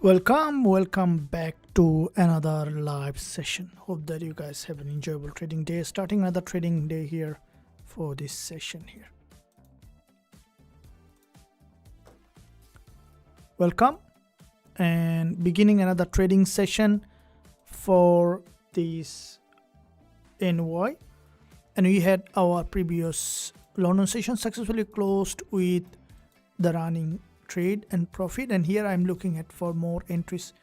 Welcome back to another live session. Hope that you guys have an enjoyable trading day. Starting another trading day here for this session here. Welcome and beginning another trading session for this NY, and we had our previous London session successfully closed with the running trade and profit, and here I'm looking at for more entries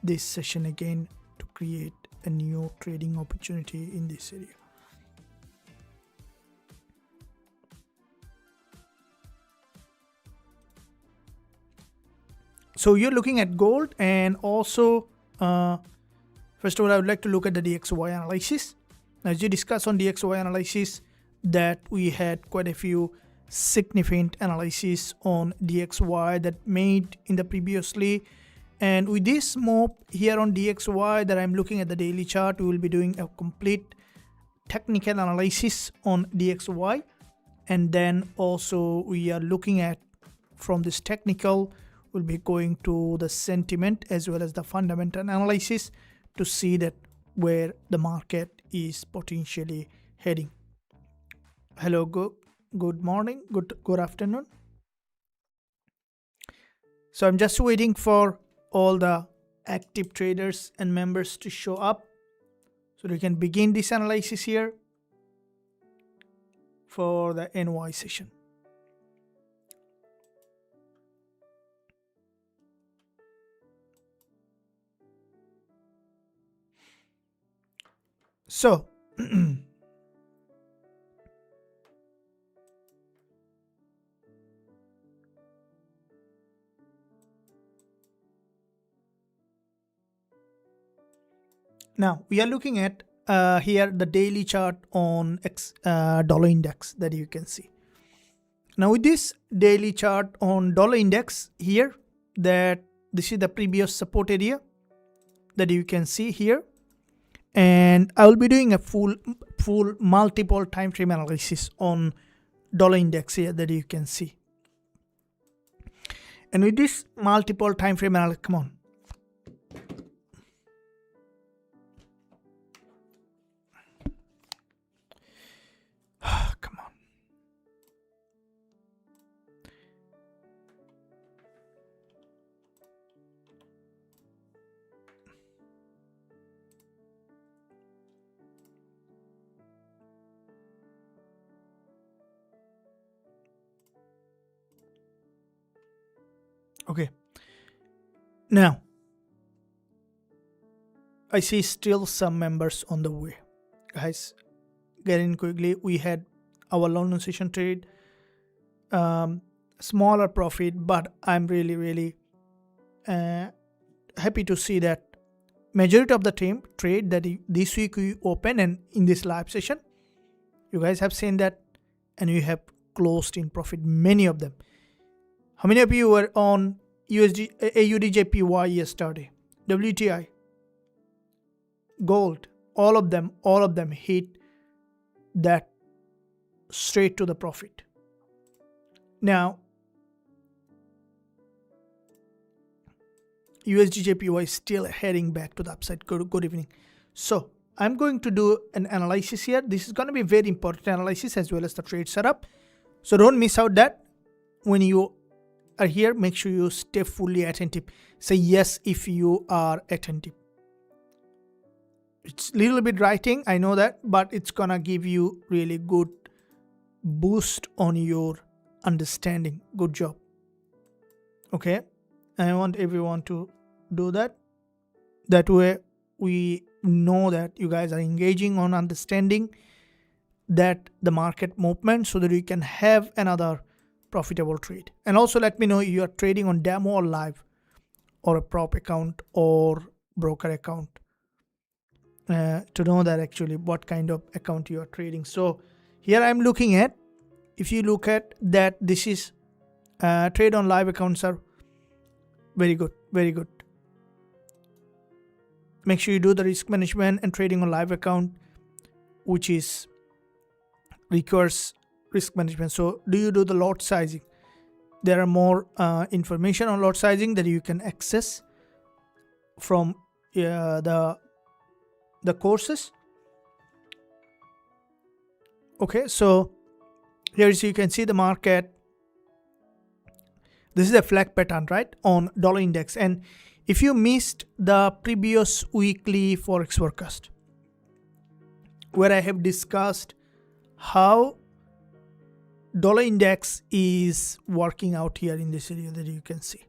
this session again to create a new trading opportunity in this area. So you're looking at gold, and also first of all I would like to look at the DXY analysis. As you discussed on DXY analysis that we had quite a few significant analysis on DXY that made in the previously, and with this move here on DXY that I'm looking at the daily chart, we will be doing a complete technical analysis on DXY, and then also we are looking at from this technical we'll be going to the sentiment as well as the fundamental analysis to see that where the market is potentially heading. Hello, good morning, good afternoon. So I'm just waiting for all the active traders and members to show up so we can begin this analysis here for the NY session. So now we are looking at here the daily chart on dollar index that you can see. Now with this daily chart on dollar index here, that this is the previous support area that you can see here, and I will be doing a full multiple time frame analysis on dollar index here that you can see. And with this multiple time frame analysis, come on. Come on. Okay. Now, I see still some members on the way. Guys, get in quickly. We had our London session trade, smaller profit, but I'm really happy to see that majority of the trade that this week we open, and in this live session you guys have seen that, and you have closed in profit, many of them. How many of you were on AUDJPY yesterday? WTI, gold, all of them hit that straight to the profit. Now USDJPY is still heading back to the upside. Good evening. So I'm going to do an analysis here. This is going to be very important analysis as well as the trade setup, so don't miss out that. When you are here, make sure you stay fully attentive. Say yes if you are attentive. It's a little bit writing, I know that, but it's gonna give you really good boost on your understanding. Good job. Okay, I want everyone to do that. That way we know that you guys are engaging on understanding that the market movement, so that you can have another profitable trade. And also let me know if you are trading on demo or live, or a prop account or broker account, to know that actually what kind of account you are trading. So here I'm looking at, if you look at that, this is trade on live accounts are very good. Make sure you do the risk management and trading on live account, which is requires risk management. So do you do the lot sizing? There are more information on lot sizing that you can access from the courses. Okay, so here you can see the market. This is a flag pattern, right, on dollar index. And if you missed the previous weekly forex forecast, where I have discussed how dollar index is working out here in this area that you can see.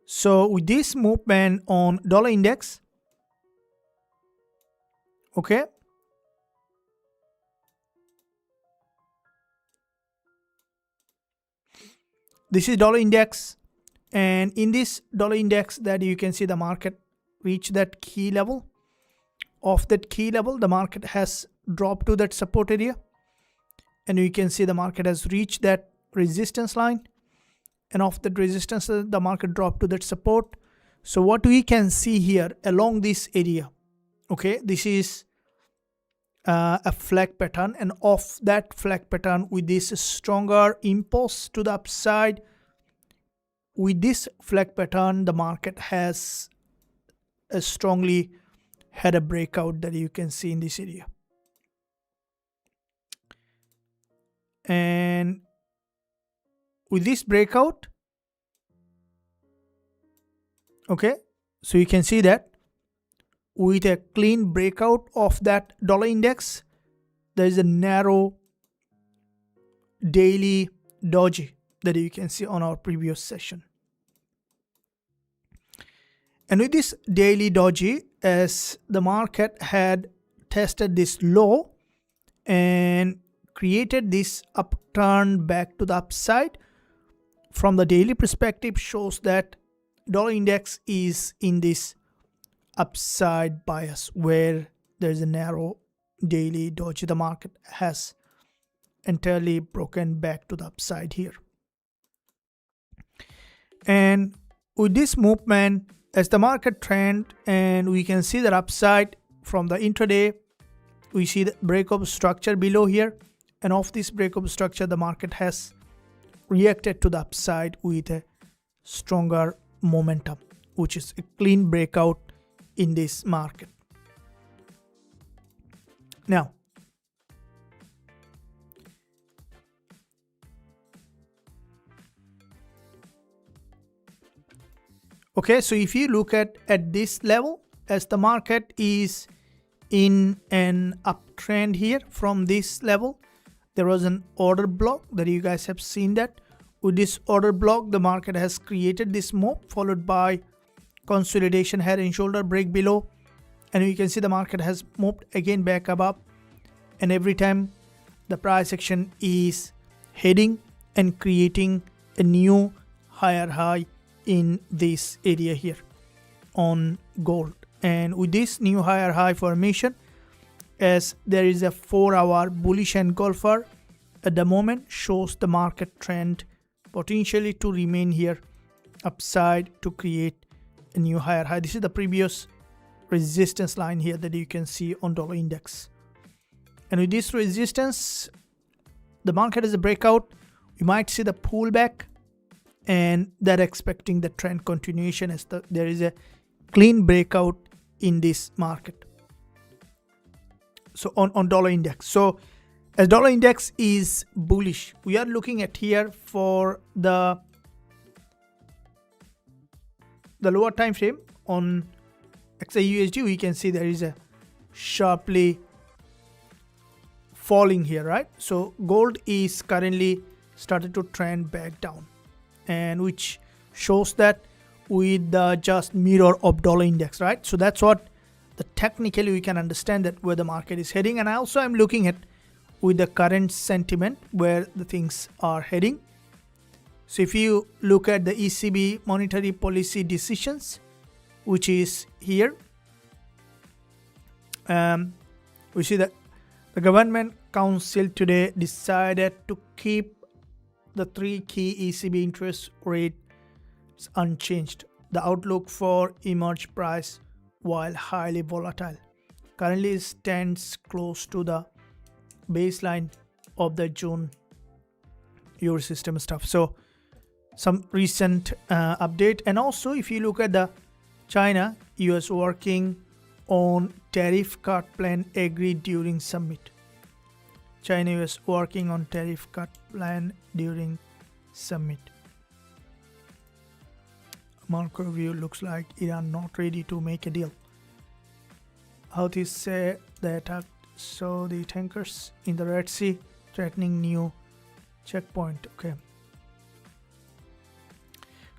So with this movement on dollar index, okay, this is dollar index, and in this dollar index that you can see the market reach that key level. Of that key level, the market has dropped to that support area, and you can see the market has reached that resistance line, and off that resistance the market dropped to that support. So what we can see here along this area, okay, this is a flag pattern, and off that flag pattern with this stronger impulse to the upside, with this flag pattern the market has strongly had a breakout that you can see in this area. And with this breakout, okay, so you can see that with a clean breakout of that dollar index, there is a narrow daily doji that you can see on our previous session. And with this daily doji, as the market had tested this low and created this upturn back to the upside, from the daily perspective shows that dollar index is in this upside bias where there is a narrow daily doji. The market has entirely broken back to the upside here. And with this movement, as the market trend, and we can see that upside from the intraday, we see the breakup structure below here, and of this breakup structure the market has reacted to the upside with a stronger momentum, which is a clean breakout in this market. Now, okay, so if you look at this level, as the market is in an uptrend here, from this level there was an order block that you guys have seen. That with this order block the market has created this move, followed by consolidation, head and shoulder break below, and you can see the market has moved again back above, and every time the price action is heading and creating a new higher high in this area here on gold. And with this new higher high formation, as there is a 4-hour bullish engulfer at the moment, shows the market trend potentially to remain here upside to create a new higher high. This is the previous resistance line here that you can see on dollar index, and with this resistance the market is a breakout. We might see the pullback, and they're expecting the trend continuation as there is a clean breakout in this market. So on dollar index, so as dollar index is bullish, we are looking at here for the lower time frame on XAUUSD. We can see there is a sharply falling here, right? So gold is currently started to trend back down, and which shows that with the just mirror of dollar index, right? So that's what the technically we can understand that where the market is heading. And I also am looking at with the current sentiment where the things are heading. So if you look at the ECB monetary policy decisions, which is here, we see that the government council today decided to keep the 3 key ECB interest rates unchanged. The outlook for emerged price, while highly volatile, currently stands close to the baseline of the June Euro system stuff. So some recent update. And also if you look at the China, US working on tariff cut plan agreed during summit. China, US working on tariff cut plan during summit. Market view looks like Iran not ready to make a deal. Houthis say they attacked Saudi tankers in the Red Sea, threatening new checkpoint. Okay.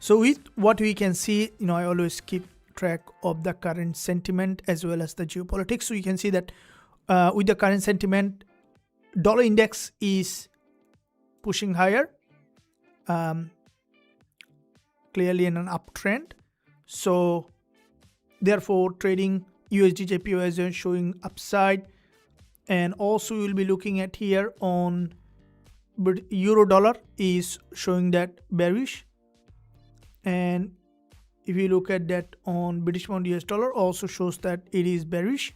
So with what we can see, I always keep track of the current sentiment as well as the geopolitics. So you can see that with the current sentiment, dollar index is pushing higher, clearly in an uptrend. So therefore, trading USD JPY is showing upside, and also we'll be looking at here on euro dollar is showing that bearish, and if you look at that on British pound US dollar also shows that it is bearish.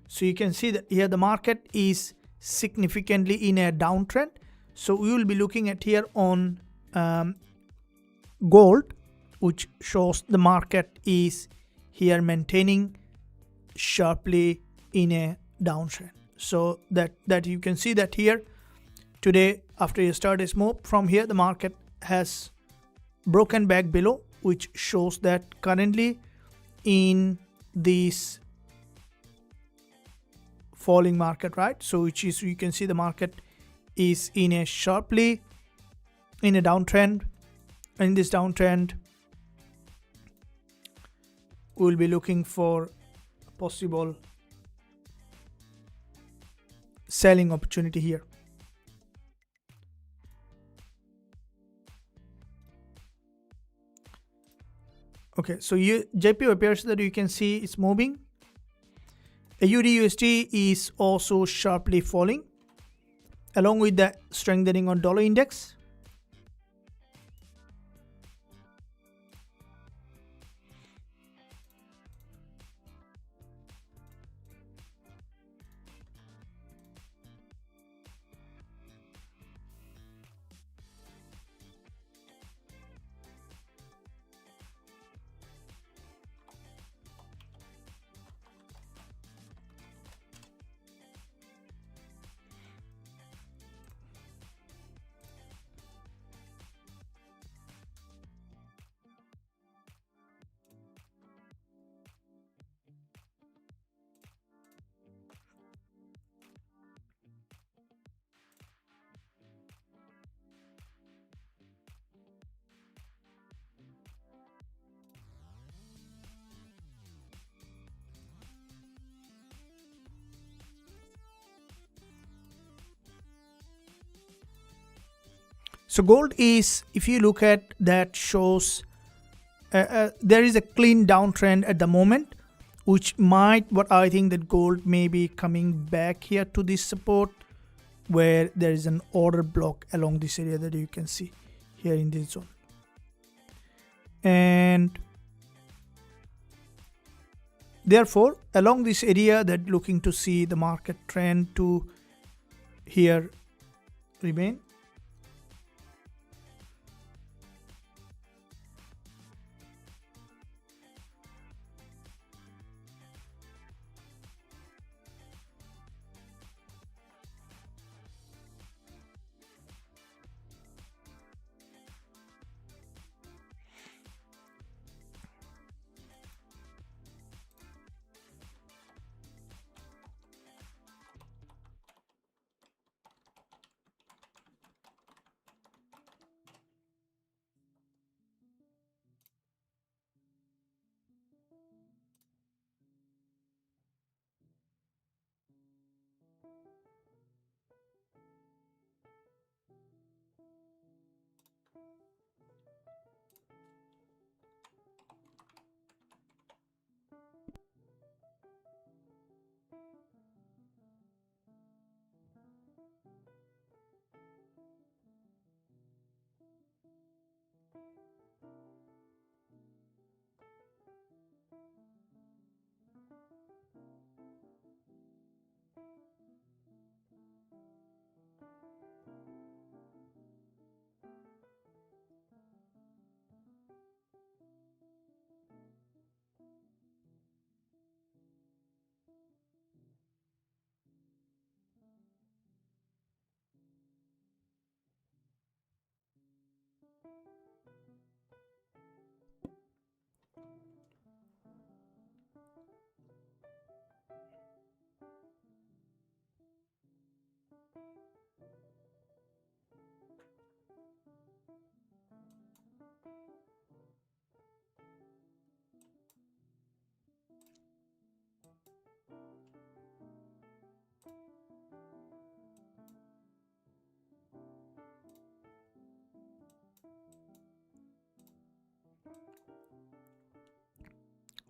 So you can see that here the market is significantly in a downtrend. So we will be looking at here on gold, which shows the market is here maintaining sharply in a downtrend. So that you can see that here today, after yesterday's move, from here the market has broken back below, which shows that currently in this falling market, right? So which is, you can see the market is in a sharply in a downtrend. In this downtrend, we will be looking for a possible selling opportunity here. Okay, so JPY appears that you can see it's moving. AUD USD is also sharply falling, along with the strengthening on dollar index. So gold is, if you look at that, shows there is a clean downtrend at the moment, which might, what I think that gold may be coming back here to this support, where there is an order block along this area that you can see here in this zone. And therefore, along this area, that looking to see the market trend to here remain.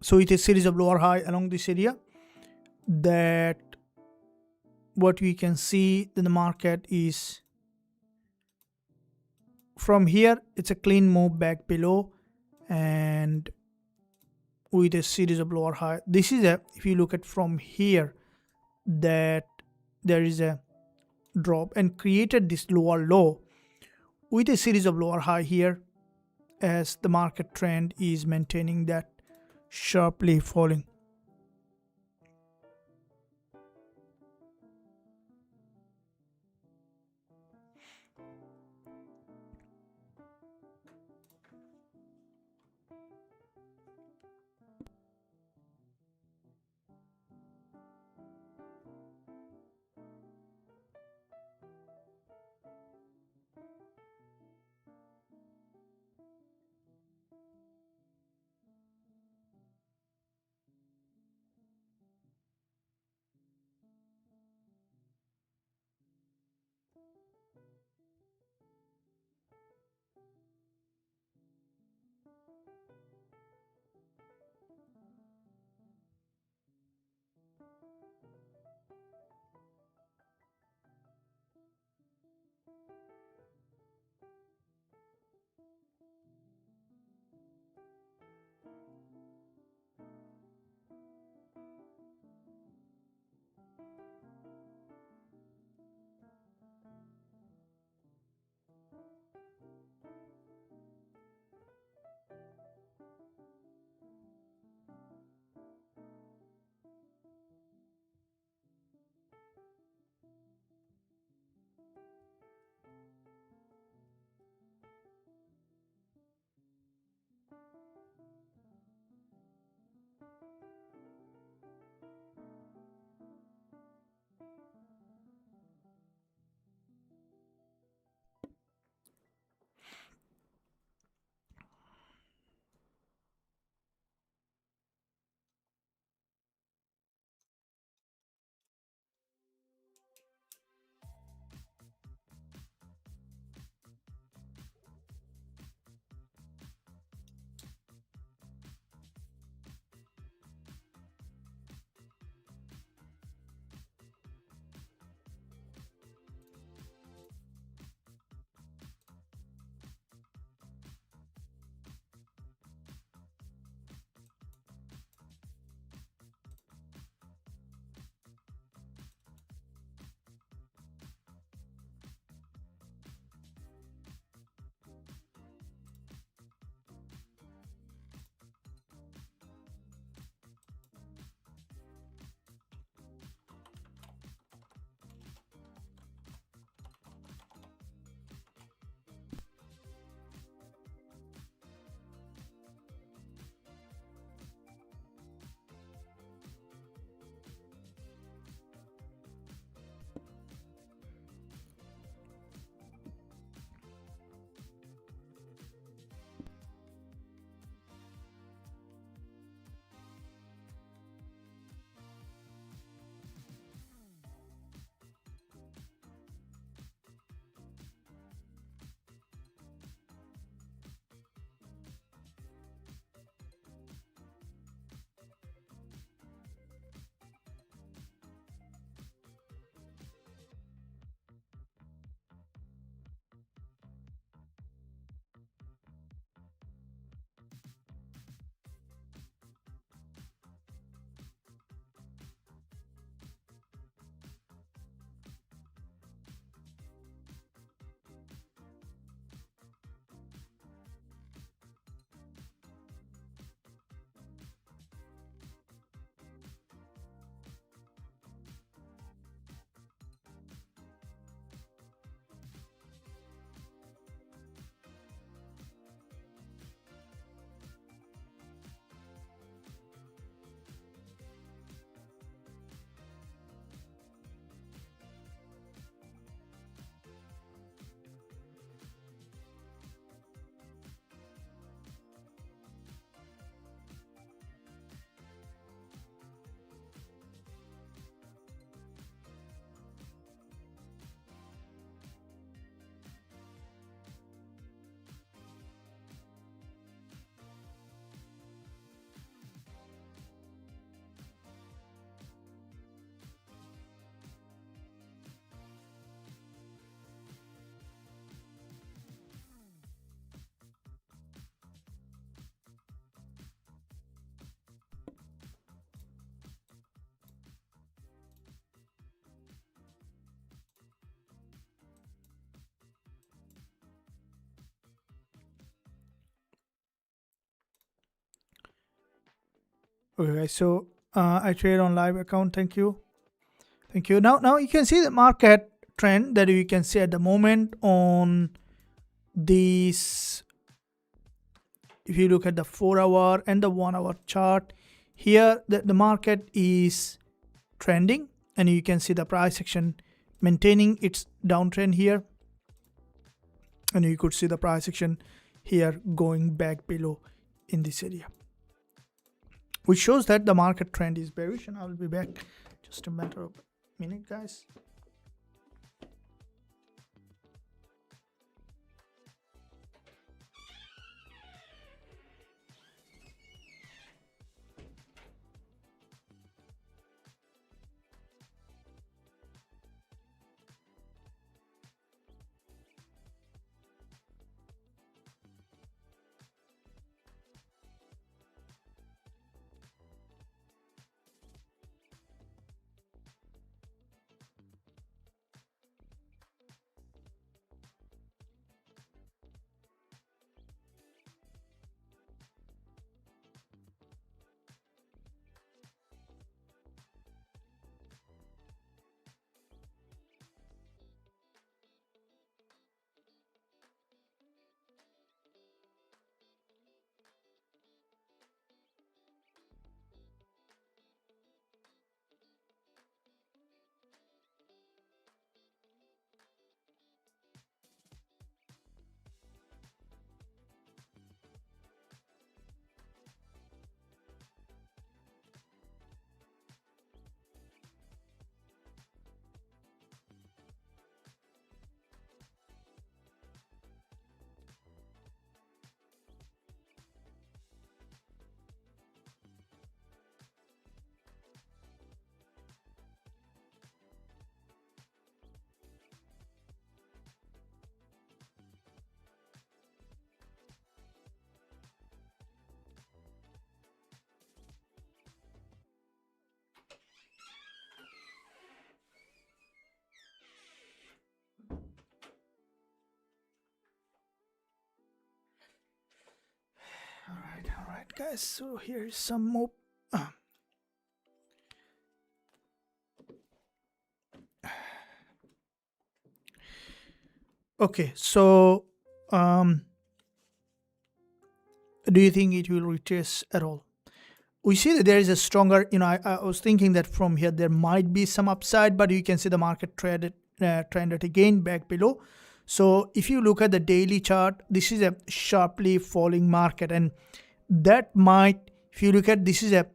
So it is series of lower high along this area, that what we can see in the market is from here it's a clean move back below and with a series of lower high. This is a, if you look at from here, that there is a drop and created this lower low with a series of lower high here, as the market trend is maintaining that sharply falling. Okay guys, so I trade on live account. Thank you. Now you can see the market trend that you can see at the moment on this. If you look at the 4-hour and the 1-hour chart, here the market is trending, and you can see the price action maintaining its downtrend here, and you could see the price action here going back below in this area, which shows that the market trend is bearish. And I will be back just a matter of a minute, guys. All right, guys. So here's some more. Okay, so do you think it will retrace at all? We see that there is a stronger, I was thinking that from here there might be some upside, but you can see the market trended again back below. So if you look at the daily chart, this is a sharply falling market, and that might, if you look at, this is a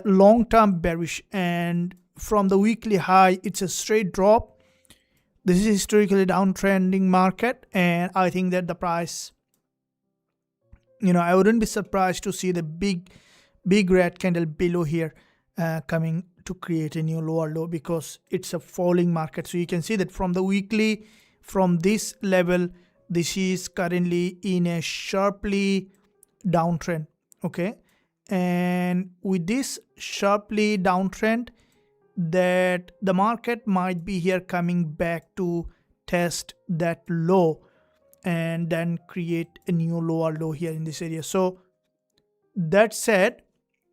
long-term bearish, and from the weekly high it's a straight drop. This is historically downtrending market, and I think that the price, I wouldn't be surprised to see the big red candle below here coming to create a new lower low, because it's a falling market. So you can see that from the weekly, from this level, this is currently in a sharply downtrend. Okay, and with this sharply downtrend, that the market might be here coming back to test that low and then create a new lower low here in this area. So that said,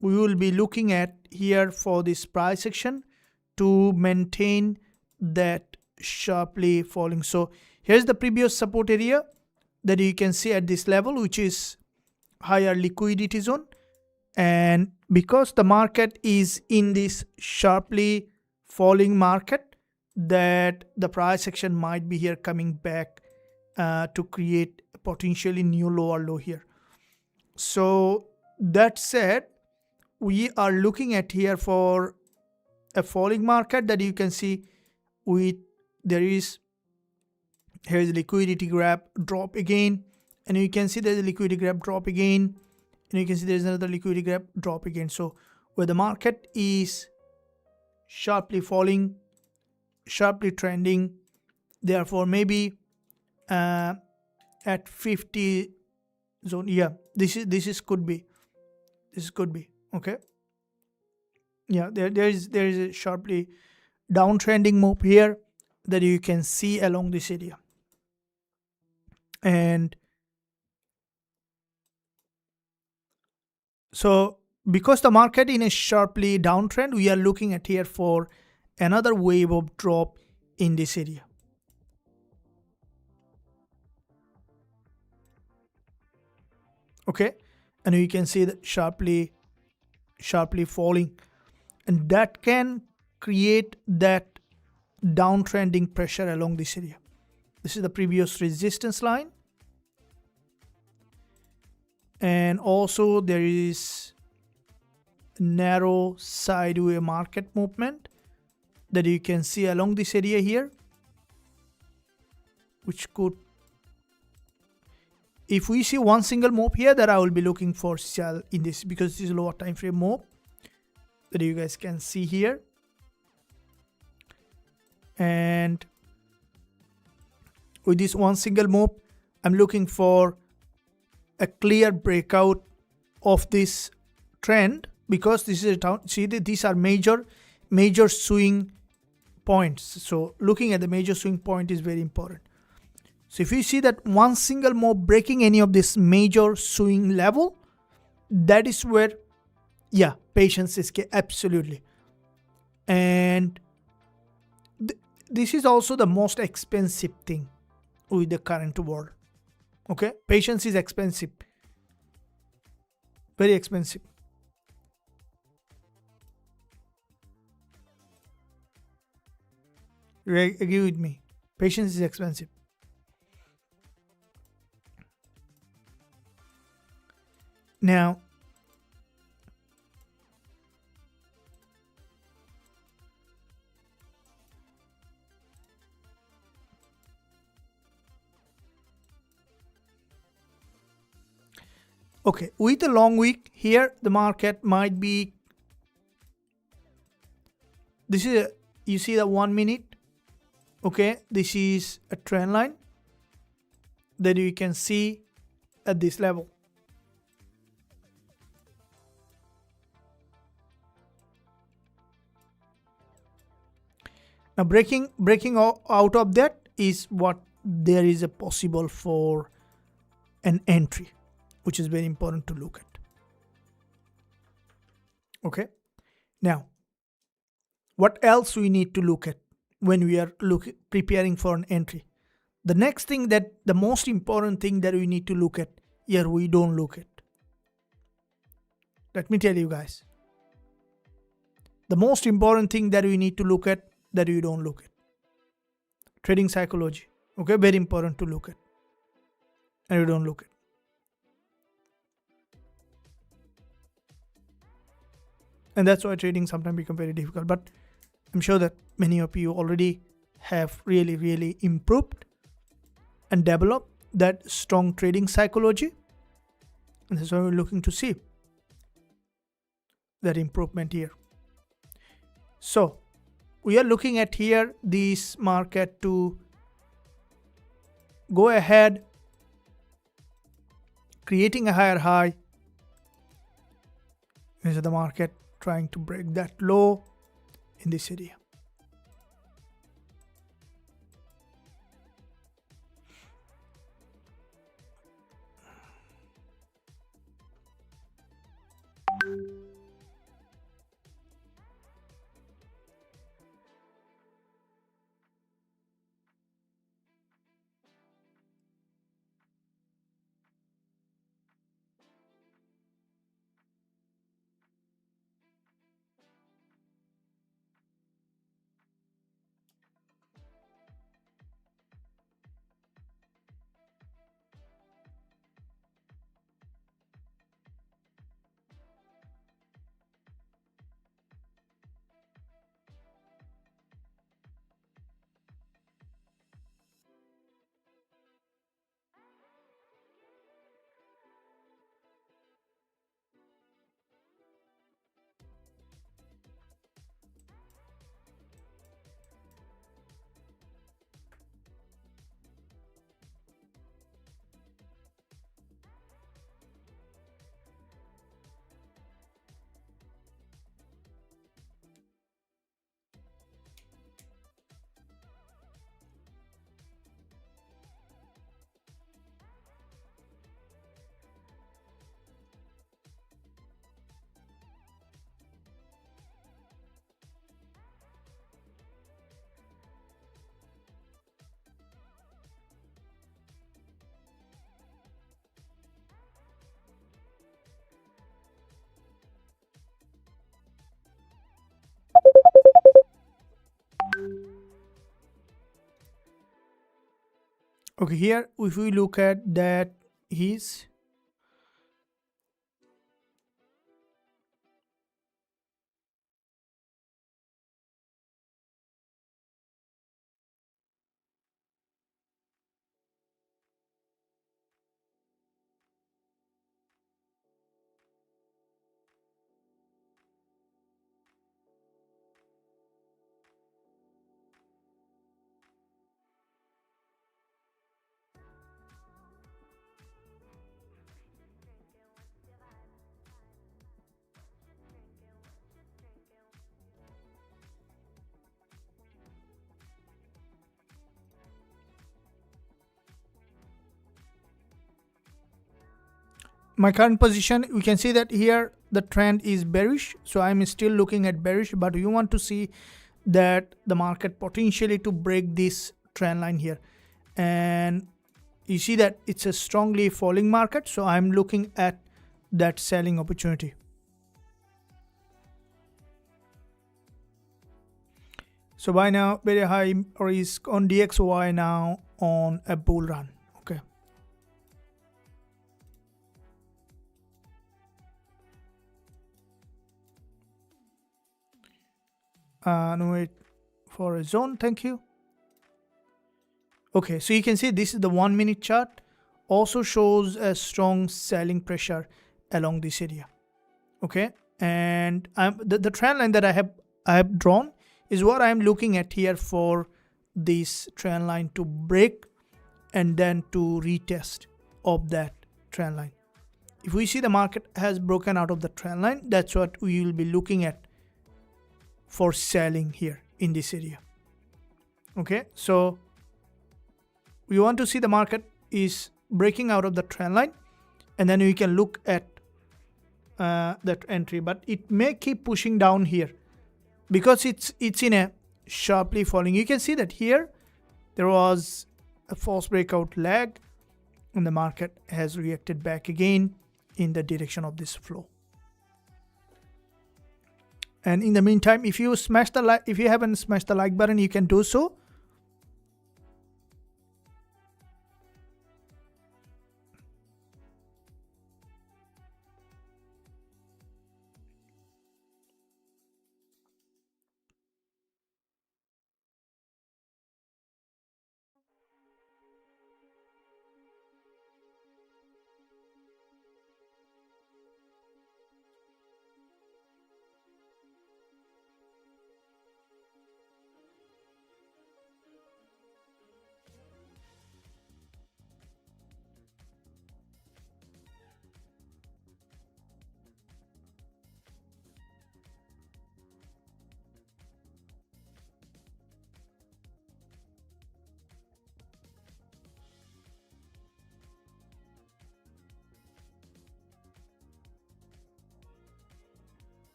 we will be looking at here for this price action to maintain that sharply falling. So here's the previous support area that you can see at this level, which is higher liquidity zone, and because the market is in this sharply falling market, that the price action might be here coming back to create a potentially new lower low here. So that said, we are looking at here for a falling market that you can see with here's liquidity grab drop again, and you can see there's a liquidity grab drop again, and you can see there's another liquidity grab drop again. So where the market is sharply falling, sharply trending, therefore maybe at 50 zone, yeah, this could be okay. Yeah, there is a sharply downtrending move here that you can see along this area, and so because the market in a sharply downtrend, we are looking at here for another wave of drop in this area. Okay, and you can see that sharply falling, and that can create that downtrending pressure along this area. This is the previous resistance line, and also there is narrow sideways market movement that you can see along this area here, which could, if we see one single move here, that I will be looking for sell in this, because this is a lower time frame move that you guys can see here. And with this one single move, I'm looking for a clear breakout of this trend, because this is a down. See, these are major swing points. So looking at the major swing point is very important. So if you see that one single move breaking any of this major swing level, that is where, yeah, patience is key, absolutely. And this is also the most expensive thing with the current world. Okay, patience is expensive, very expensive. You agree with me? Patience is expensive. Now, okay, with the long wick here, the market might be, this is you see the 1 minute. Okay, this is a trend line that you can see at this level. Now breaking out of that is what there is a possible for an entry, which is very important to look at. Okay, now what else we need to look at when we are preparing for an entry? The next thing, that the most important thing that we need to look at here, we don't look at. Let me tell you guys, the most important thing that we need to look at, that we don't look at, trading psychology. Okay, very important to look at, and we don't look at. And that's why trading sometimes becomes very difficult. But I'm sure that many of you already have really improved and developed that strong trading psychology. And that's why we're looking to see that improvement here. So we are looking at here this market to go ahead, creating a higher high. This is the market trying to break that low in this area. Okay, here if we look at that, is my current position. We can see that here the trend is bearish, so I'm still looking at bearish, but we want to see that the market potentially to break this trend line here, and you see that it's a strongly falling market, so I'm looking at that selling opportunity. So by now very high risk on DXY now on a bull run. Okay, no, wait for a zone, thank you. Okay, so you can see this is the 1 minute chart, also shows a strong selling pressure along this area. Okay, and the trend line that I have drawn is what I'm looking at here for this trend line to break and then to retest of that trend line. If we see the market has broken out of the trend line, that's what we will be looking at for selling here in this area. Okay, so we want to see the market is breaking out of the trend line, and then we can look at that entry, but it may keep pushing down here because it's in a sharply falling. You can see that here there was a false breakout lag and the market has reacted back again in the direction of this flow. And in the meantime, if you smash the like, if you haven't smashed the like button, you can do so.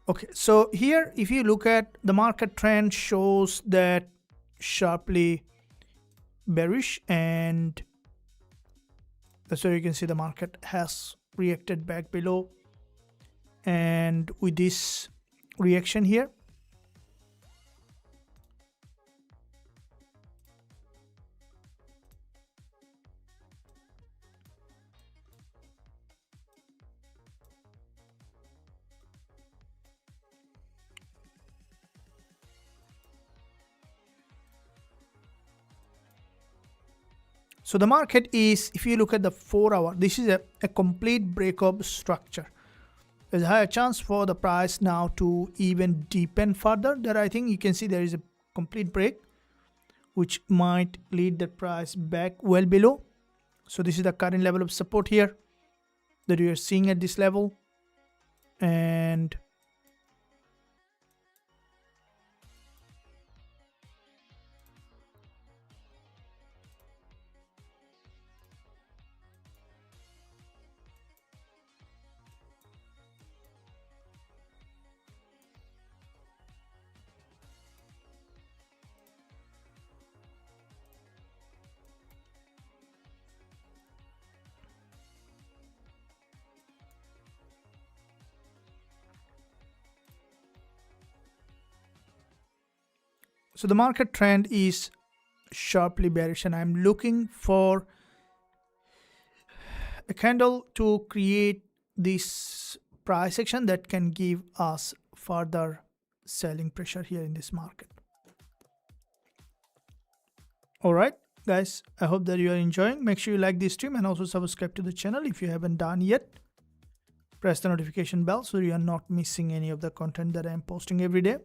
Okay, so here if you look at the market trend shows that sharply bearish, and that's where you can see the market has reacted back below, and with this reaction here, so the market is, if you look at the 4-hour, this is a complete breakup structure. There's a higher chance for the price now to even deepen further. That I think you can see there is a complete break which might lead the price back well below. So this is the current level of support here that we are seeing at this level, and so the market trend is sharply bearish, and I'm looking for a candle to create this price action that can give us further selling pressure here in this market. All right, guys, I hope that you are enjoying. Make sure you like this stream and also subscribe to the channel if you haven't done yet. Press the notification bell so you are not missing any of the content that I'm posting every day.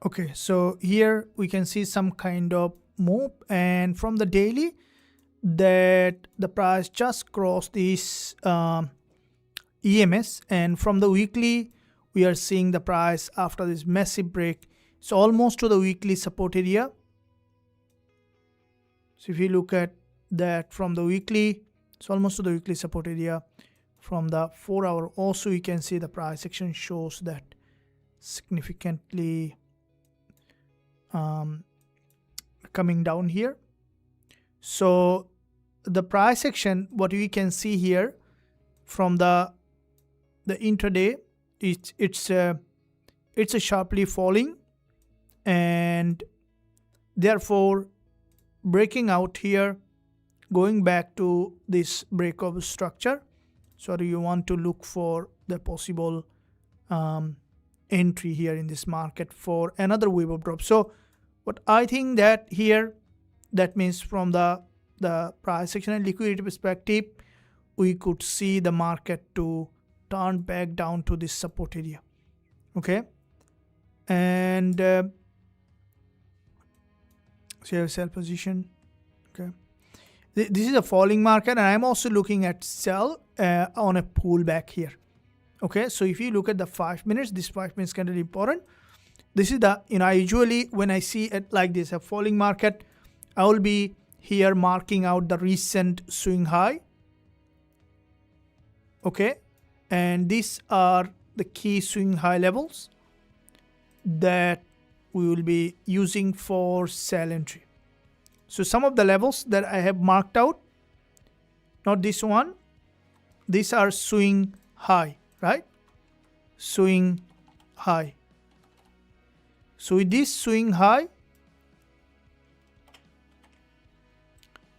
Okay, so here we can see some kind of move, and from the daily that the price just crossed this EMS, and from the weekly we are seeing the price after this massive break, it's almost to the weekly support area. So if you look at that from the weekly, it's almost to the weekly support area. From the 4-hour also you can see the price action shows that significantly coming down here. So the price action, what we can see here from the intraday, it's a sharply falling, and therefore breaking out here, going back to this breakout structure. So you want to look for the possible entry here in this market for another wave of drop. So what I think that here, that means from the price action and liquidity perspective, we could see the market to turn back down to this support area. Okay, and so you have sell position. Okay, this is a falling market, and I'm also looking at sell on a pullback here. Okay, so if you look at the 5 minutes, this 5 minutes candle is important. This is the, I usually when I see it like this, a falling market, I will be here marking out the recent swing high. Okay, and these are the key swing high levels that we will be using for sell entry. So some of the levels that I have marked out, not this one, these are swing high, right? Swing high. So with this swing high,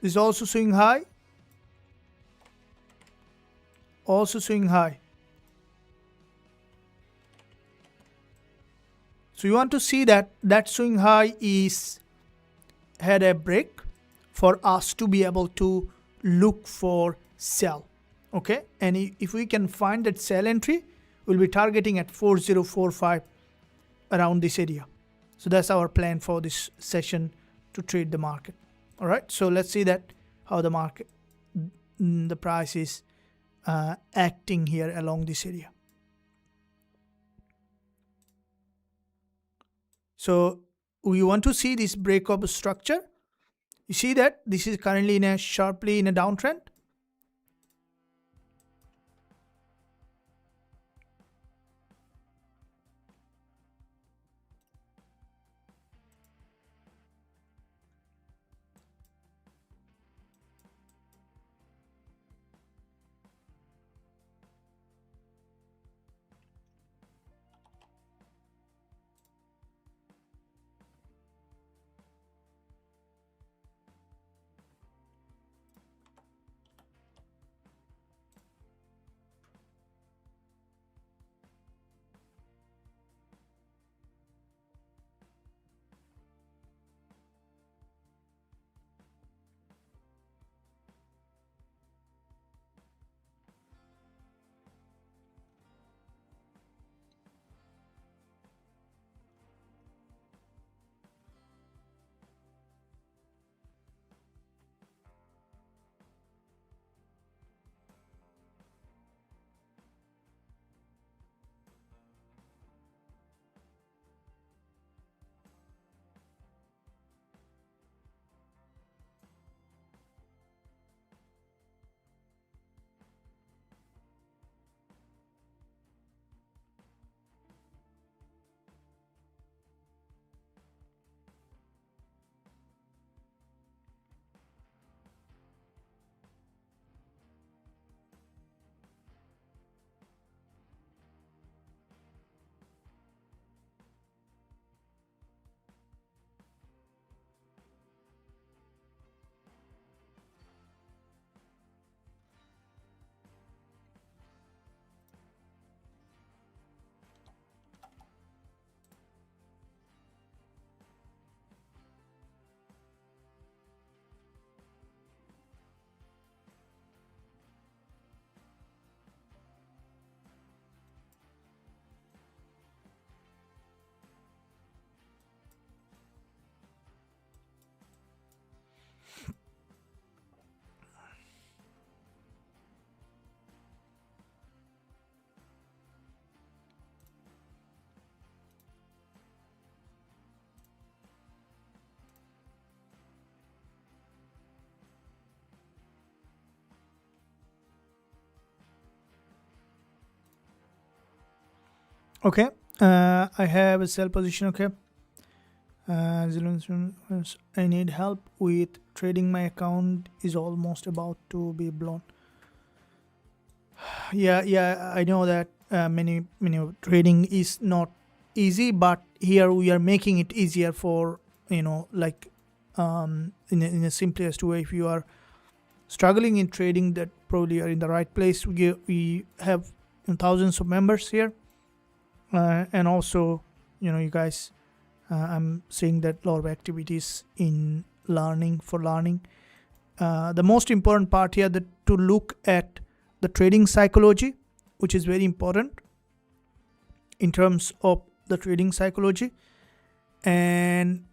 this is also swing high, also swing high. So you want to see that swing high is had a break for us to be able to look for sell. Okay, and if we can find that sell entry, we'll be targeting at 4045 around this area. So that's our plan for this session to trade the market. All right, so let's see that how the market, the price is acting here along this area. So we want to see this breakup structure. You see that this is currently in a sharply in a downtrend. Okay, I have a sell position. Okay, I need help with trading. My account is almost about to be blown. Yeah, I know that many trading is not easy, but here we are making it easier for, like, in a simplest way. If you are struggling in trading, that probably are in the right place. We have thousands of members here, and also, you guys, I'm seeing that a lot of activities in learning. The most important part here, that to look at the trading psychology, which is very important in terms of the trading psychology. And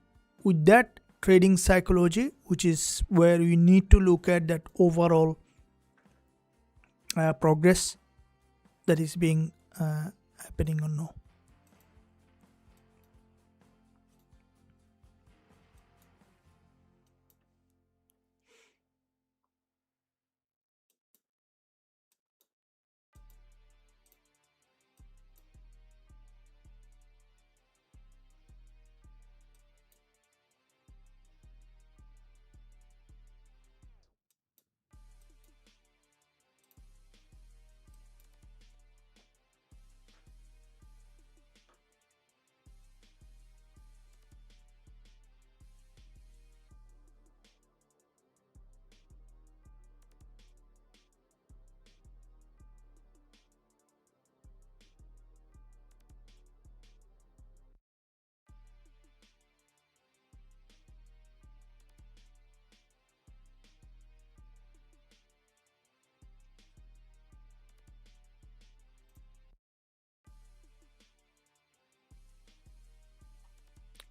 with that trading psychology, which is where we need to look at that overall progress that is being happening or no.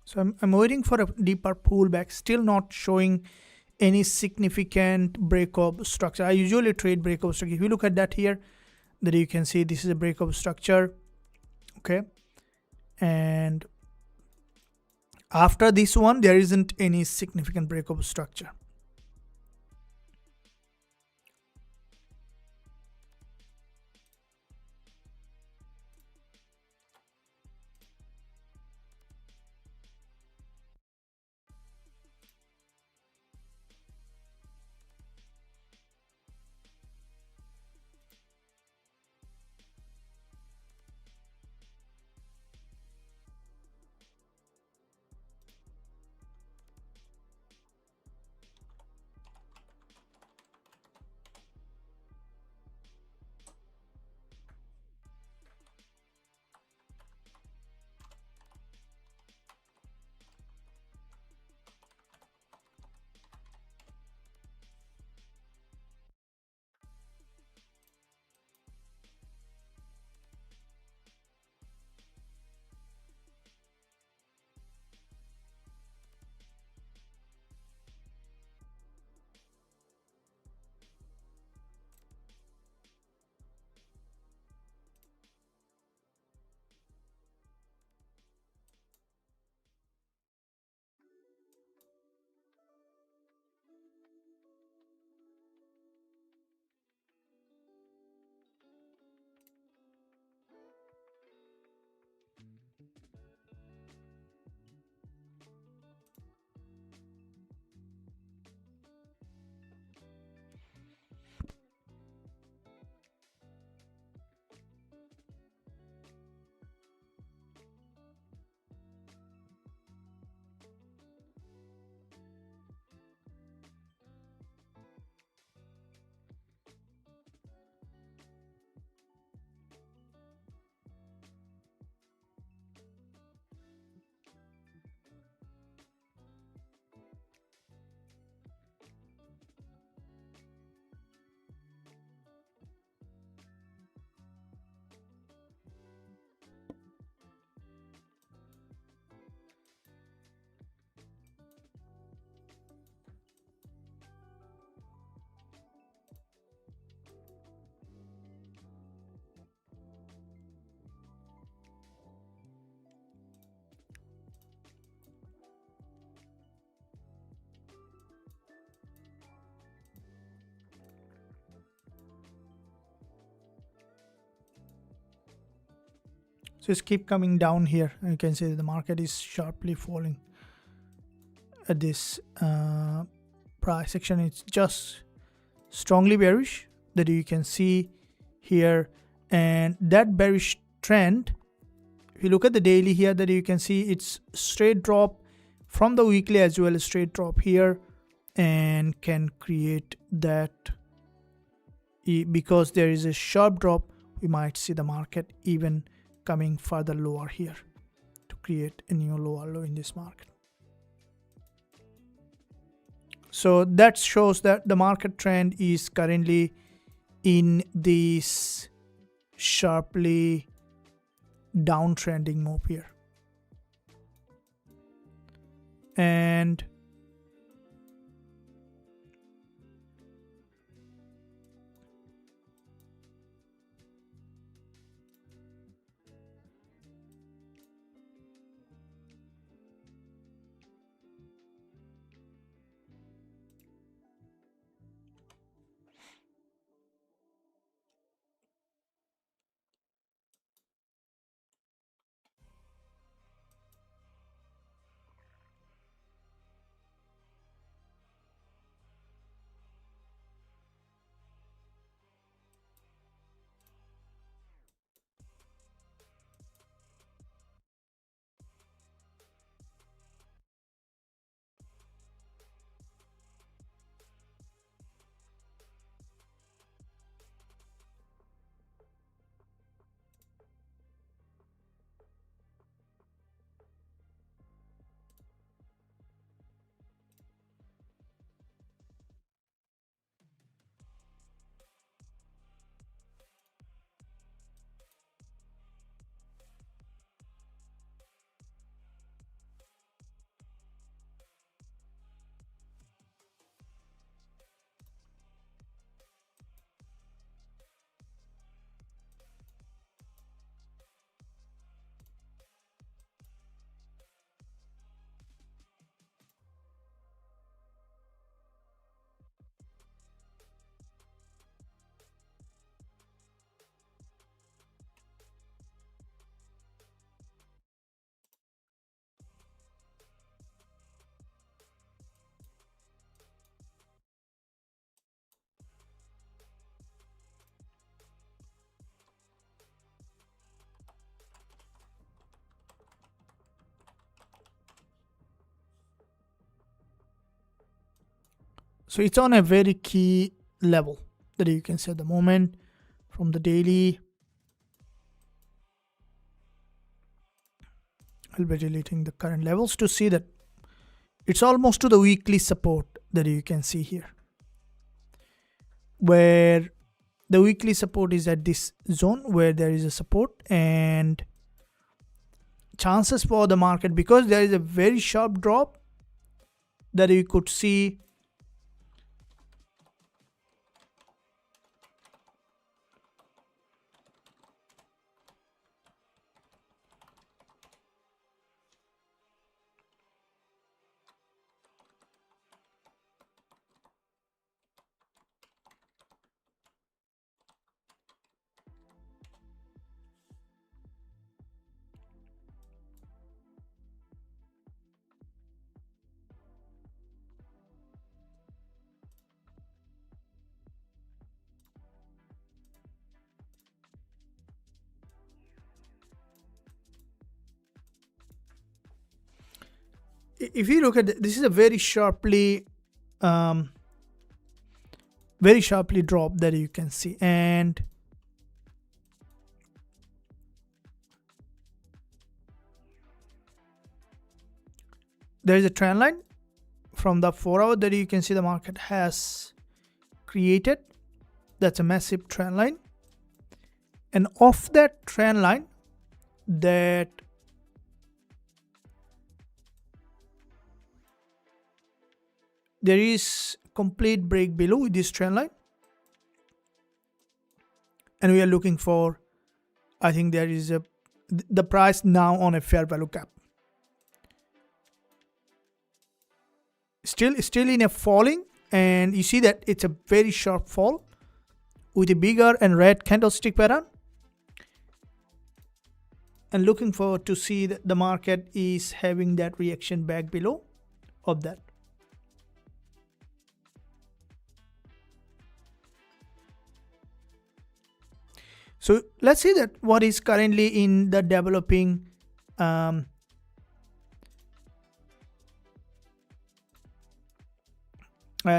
So I'm waiting for a deeper pullback, still not showing any significant breakup structure. I usually trade breakup structure. If you look at that here, that you can see this is a breakup structure. Okay, and after this one, there isn't any significant breakup structure. So it's keep coming down here. You can see that the market is sharply falling at this price section. It's just strongly bearish that you can see here, and that bearish trend, if you look at the daily here, that you can see it's straight drop from the weekly as well as straight drop here, and can create that. Because there is a sharp drop, we might see the market even coming further lower here to create a new lower low in this market. So that shows that the market trend is currently in this sharply downtrending move here. And so it's on a very key level that you can see at the moment from the daily. I'll be deleting the current levels to see that it's almost to the weekly support that you can see here, where the weekly support is at this zone where there is a support, and chances for the market, because there is a very sharp drop, that you could see if you look at this is a very sharply drop that you can see, and there is a trend line from the 4 hour that you can see the market has created. That's a massive trend line, and off that trend line, that there is complete break below this trend line, and we are looking for, I think there is the price now on a fair value gap, still in a falling, and you see that it's a very sharp fall with a bigger and red candlestick pattern. and looking forward to see that the market is having that reaction back below of that. So let's see that what is currently in the developing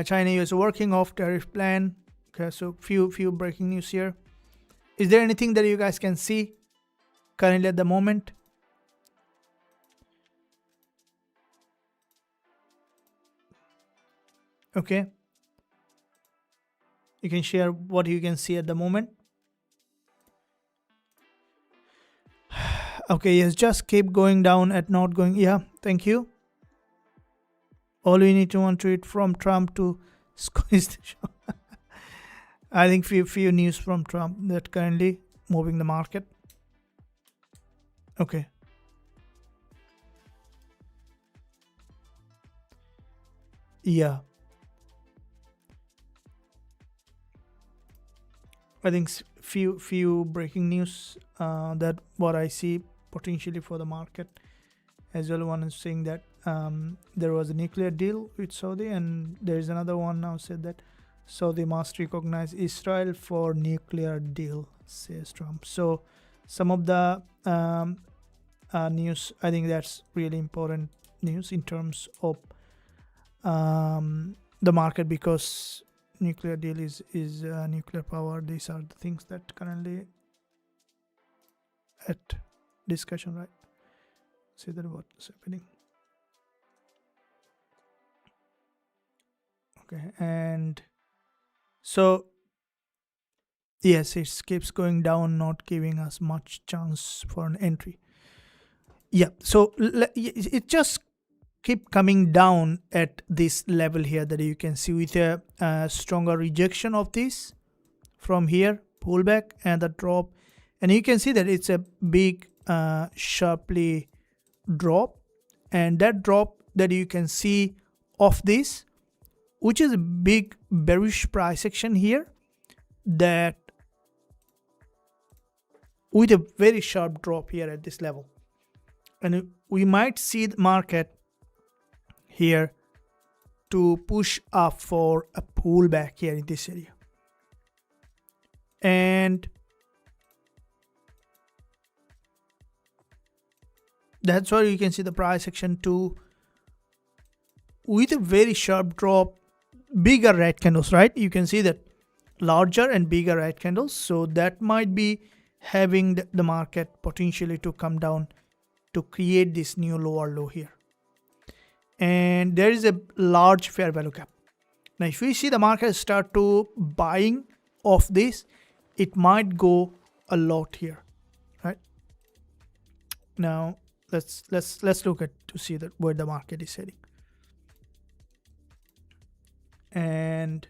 China is working off tariff plan. Okay, so few breaking news here. Is there anything that you guys can see currently at the moment? Okay, you can share what you can see at the moment. Okay, yes, just keep going down at not going. Yeah, thank you. All we need to want to it from Trump to squeeze the show. I think few news from Trump that currently moving the market. Okay. Yeah. I think few breaking news that what I see potentially for the market as well. One is saying that there was a nuclear deal with Saudi, and there is another one now said that Saudi must recognize Israel for nuclear deal, says Trump. So some of the news, I think that's really important news in terms of the market, because nuclear deal is nuclear power. These are the things that currently at discussion, right? See that what's happening. Okay, and so yes, it keeps going down, not giving us much chance for an entry. Yeah, so it just keep coming down at this level here that you can see, with a stronger rejection of this from here, pullback and the drop, and you can see that it's a big sharply drop, and that drop that you can see of this, which is a big bearish price action here, that with a very sharp drop here at this level, and we might see the market here to push up for a pullback here in this area. And that's why you can see the price action too, with a very sharp drop, bigger red candles, right? You can see that larger and bigger red candles. So that might be having the market potentially to come down to create this new lower low here. And there is a large fair value gap. Now if we see the market start to buying of this, it might go a lot here, right? Now let's look at to see that where the market is heading. And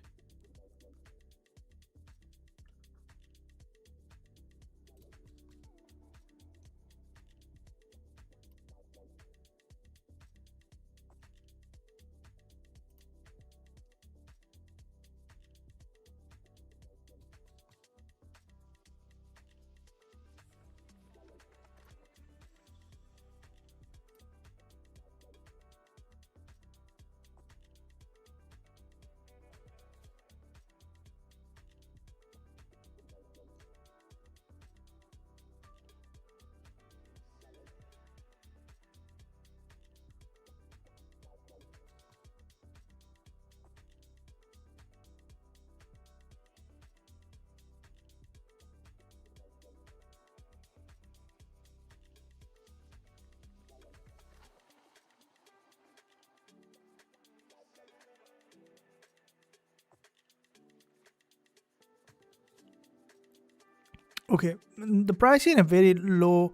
okay, the price in a very low,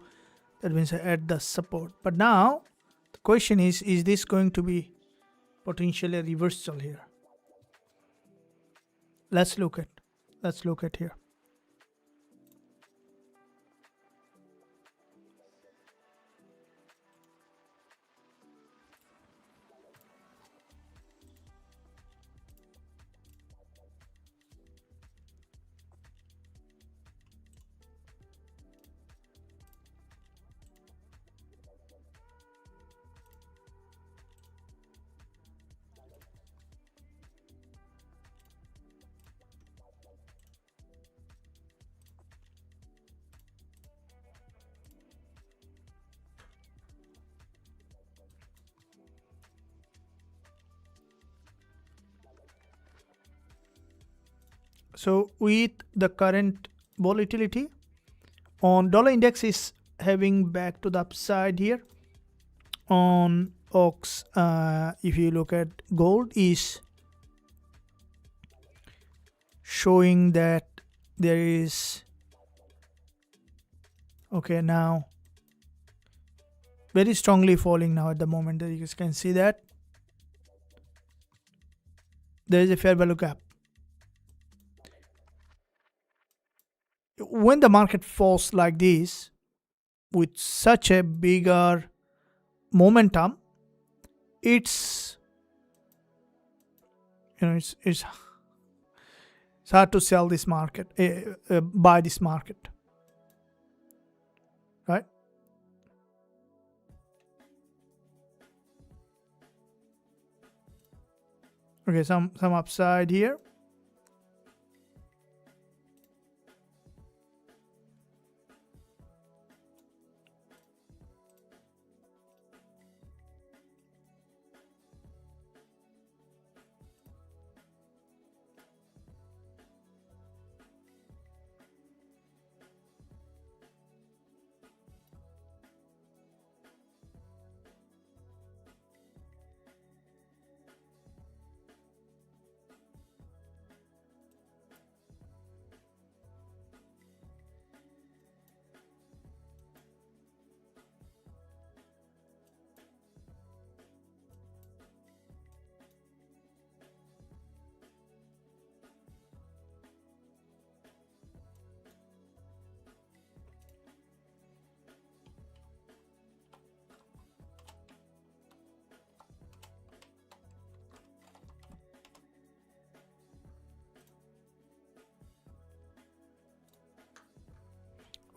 that means at the support. But now the question is this going to be potentially a reversal here? Let's look at here. So with the current volatility on dollar index is having back to the upside here. On ox, if you look at gold, is showing that there is okay now very strongly falling now at the moment. That you guys can see that there is a fair value gap. When the market falls like this with such a bigger momentum, it's it's hard to sell this market, buy this market, right? Okay, some upside here.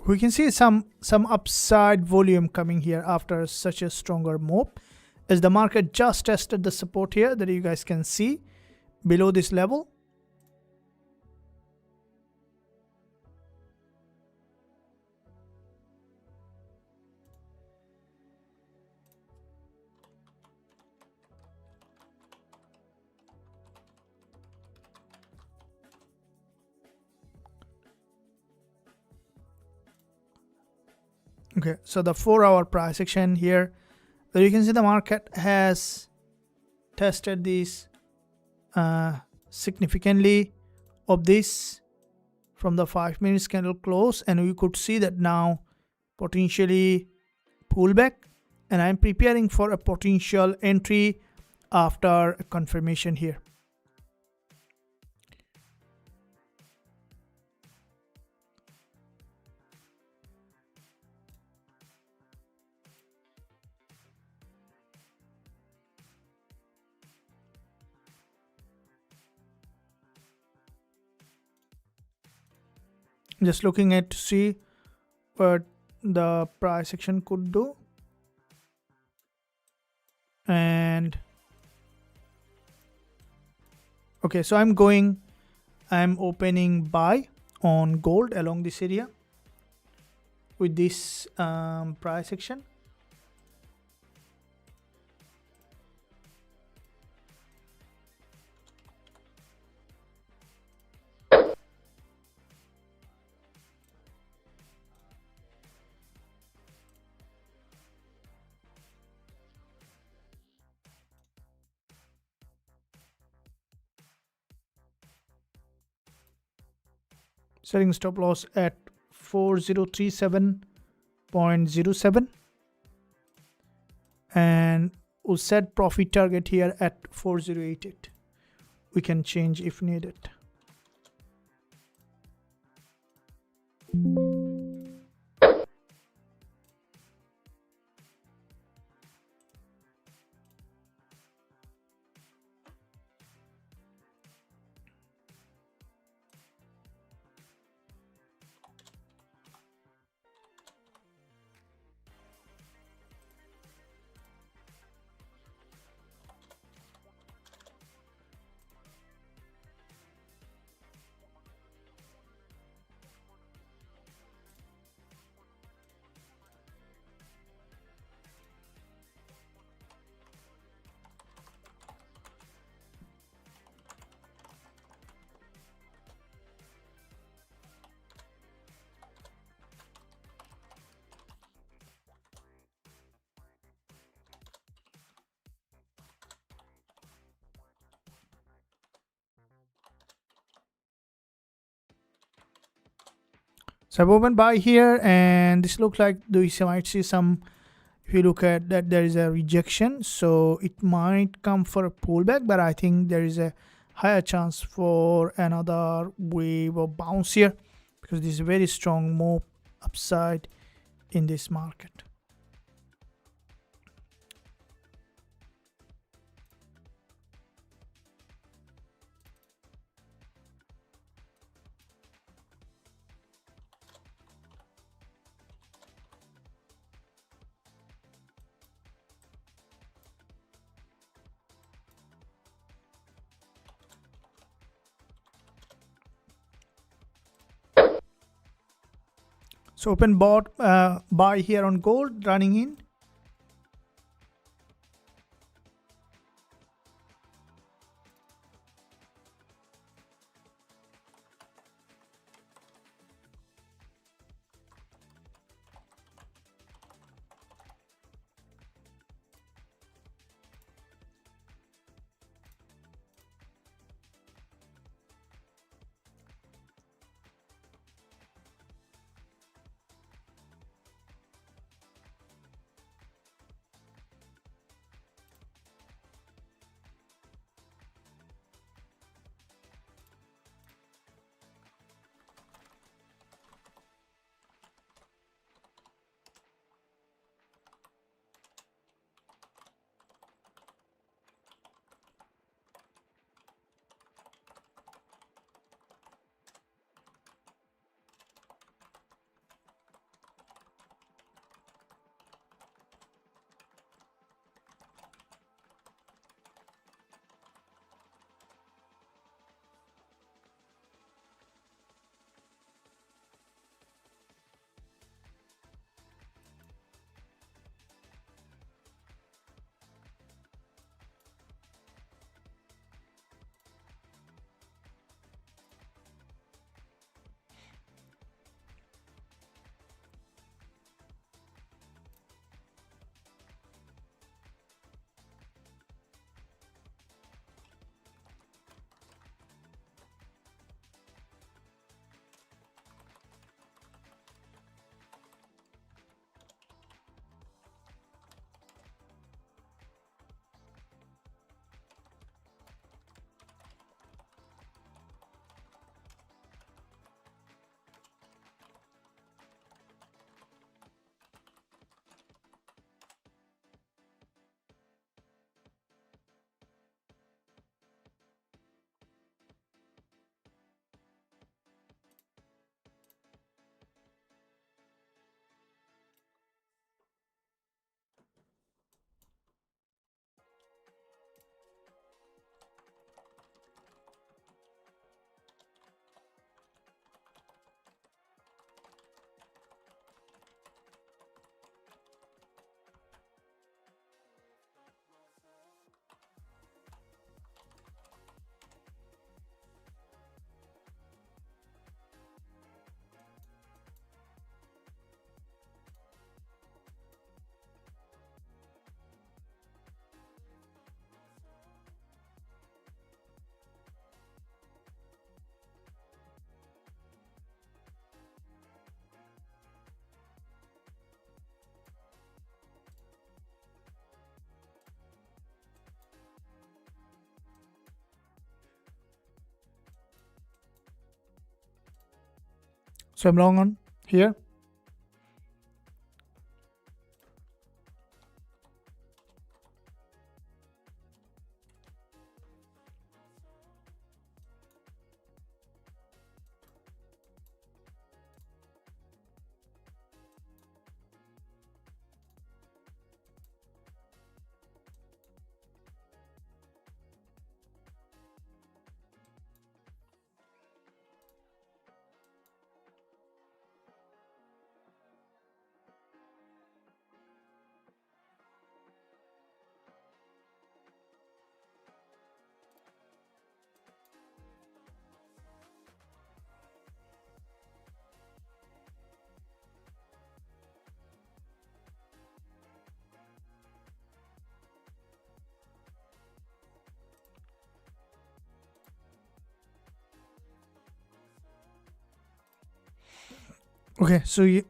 We can see some upside volume coming here after such a stronger move, as the market just tested the support here that you guys can see below this level. Okay, so the 4-hour price action here, where you can see the market has tested this significantly of this from the 5-minute candle close, and we could see that now potentially pullback, and I'm preparing for a potential entry after a confirmation here. Just looking at to see what the price action could do, and okay, so I'm opening buy on gold along this area with this price action. Setting stop loss at 4037.07, and we'll set profit target here at 4088. We can change if needed. So I've opened buy here, and this looks like we might see some. If you look at that, there is a rejection, so it might come for a pullback, but I think there is a higher chance for another wave of bounce here, because this is a very strong move upside in this market. So open bought buy here on gold running in. So I'm long on here. Okay, so you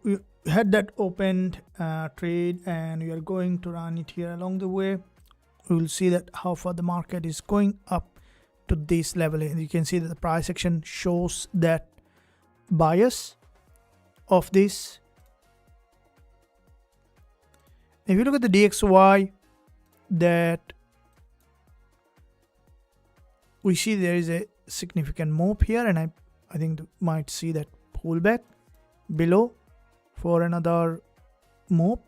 had that opened trade and you are going to run it here along the way. We will see that how far the market is going up to this level, and you can see that the price action shows that bias of this. If you look at the DXY, that we see there is a significant move here, and I think might see that pullback below for another move.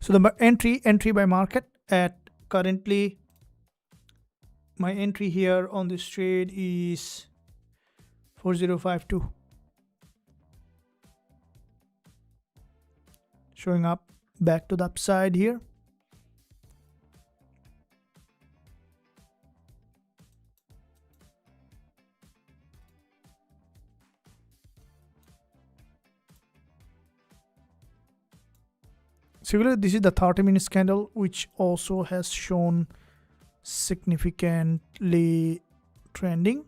So the entry by market at currently, my entry here on this trade is 4052, showing up back to the upside here. Similarly, this is the 30-minute candle, which also has shown significantly trending.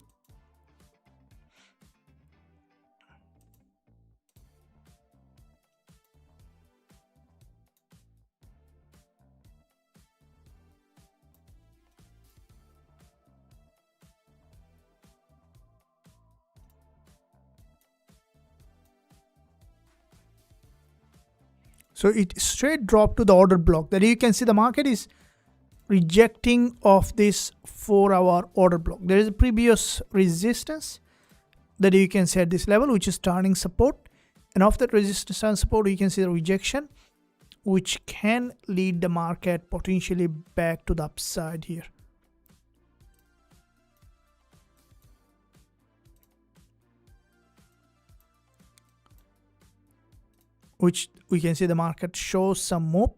So it straight dropped to the order block. That you can see the market is rejecting of this 4-hour order block. There is a previous resistance that you can see at this level, which is turning support, and of that resistance and support you can see the rejection, which can lead the market potentially back to the upside here. Which we can see the market shows some move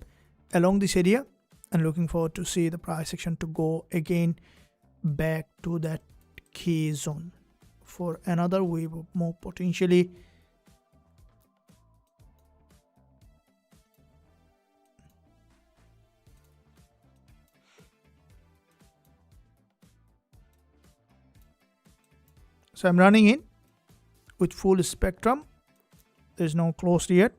along this area, and looking forward to see the price action to go again back to that key zone for another wave of move potentially. So I'm running in with full spectrum. There's no closed yet.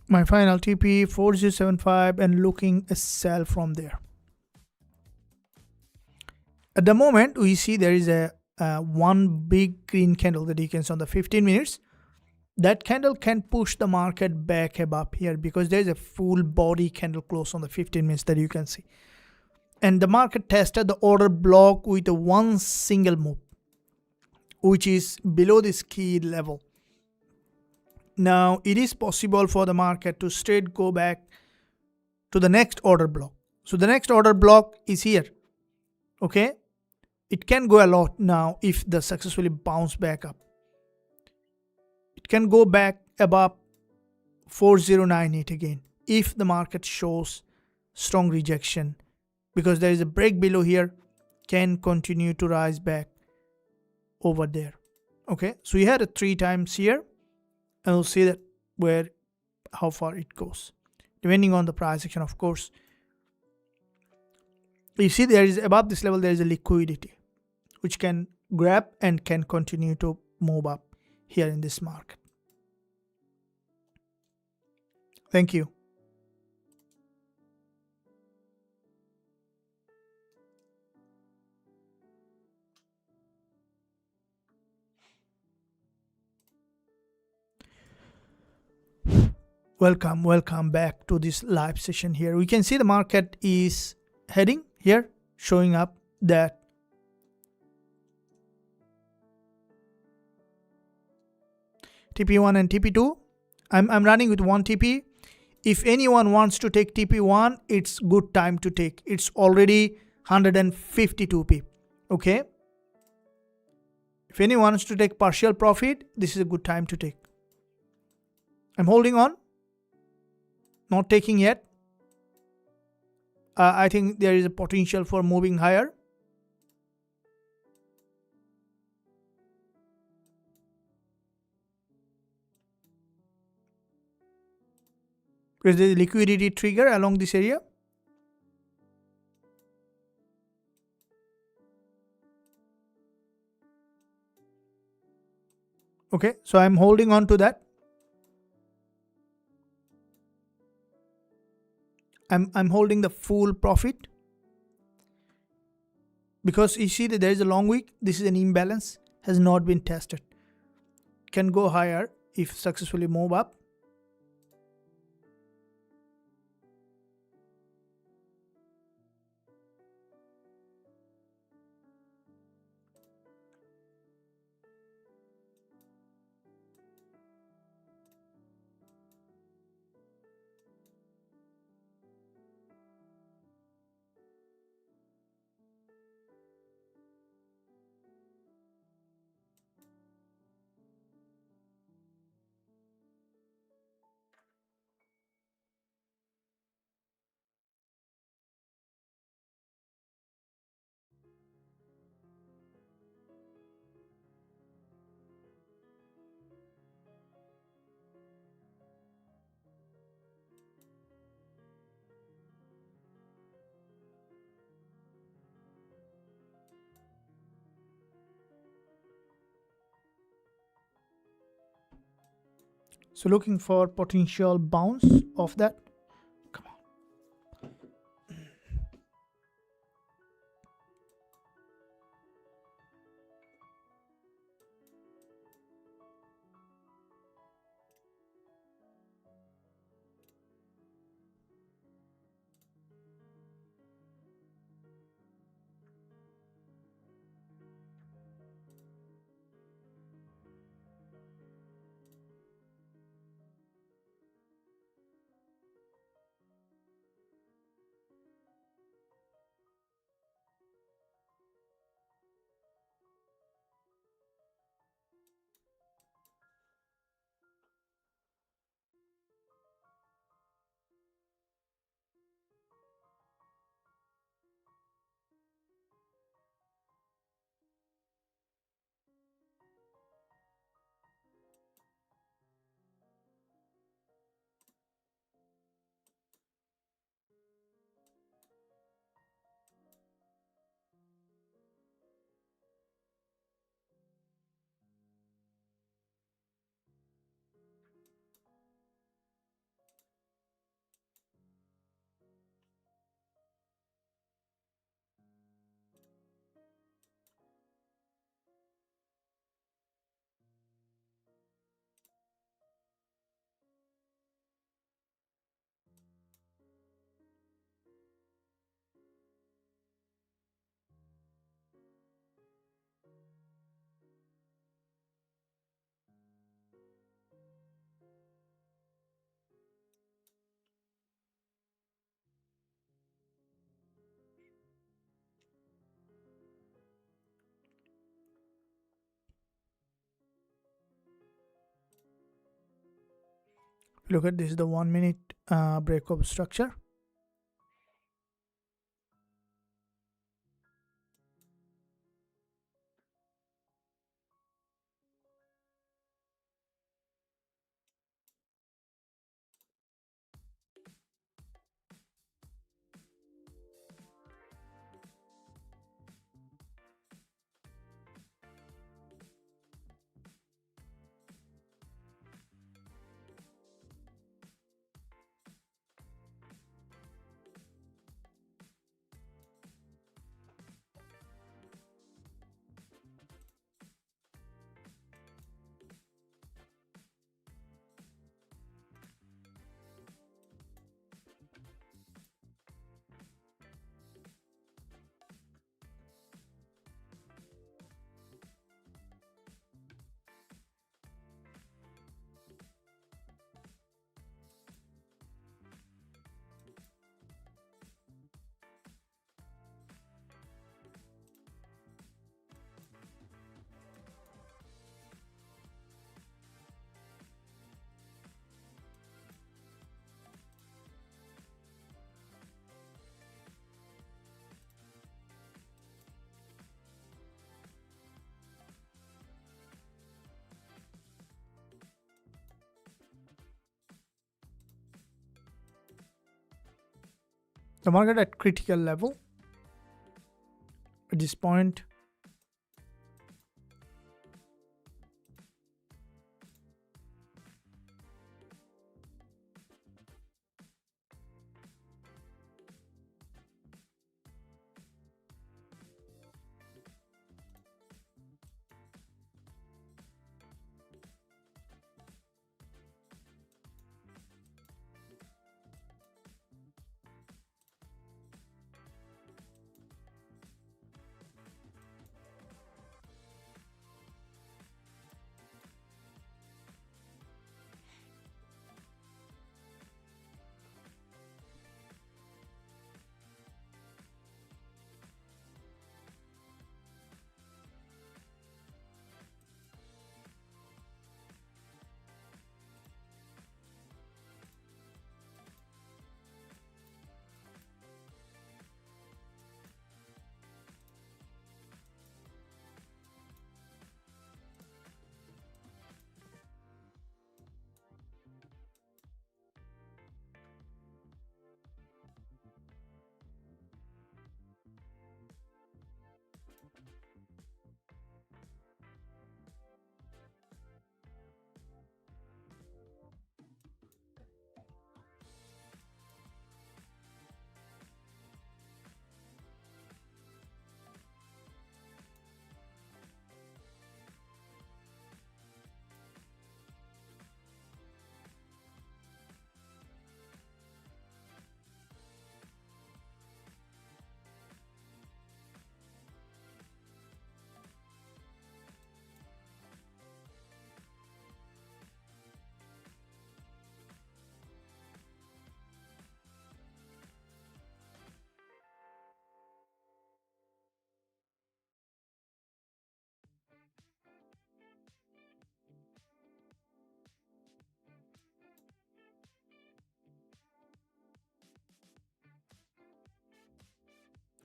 My final TP 4075 and looking a sell from there. At the moment we see there is a one big green candle that you can see on the 15 minutes. That candle can push the market back above here because there is a full body candle close on the 15 minutes that you can see. And the market tested the order block with a one single move, which is below this key level. Now it is possible for the market to straight go back to the next order block. So the next order block is here. Okay, it can go a lot now if the successfully bounce back up. It can go back above 4098 again if the market shows strong rejection, because there is a break below here, can continue to rise back over there. Okay, so we had a 3 times here. and we'll see that where how far it goes depending on the price action, of course. You see there is above this level there is a liquidity which can grab and can continue to move up here in this market. Thank you. Welcome back to this live session. Here we can see the market is heading here, showing up that TP1 and TP2. I'm running with one TP. If anyone wants to take TP1, it's good time to take. It's already 152 pip. Okay. If anyone wants to take partial profit, this is a good time to take. I'm holding on, not taking yet. I think there is a potential for moving higher. Because there is a liquidity trigger along this area. Okay, so I'm holding on to that. I'm holding the full profit because you see that there is a long wick. This is an imbalance, has not been tested. Can go higher if successfully move up. So looking for potential bounce of that. Come on. Look at this is the 1 minute breakup structure. the market at critical level at this point.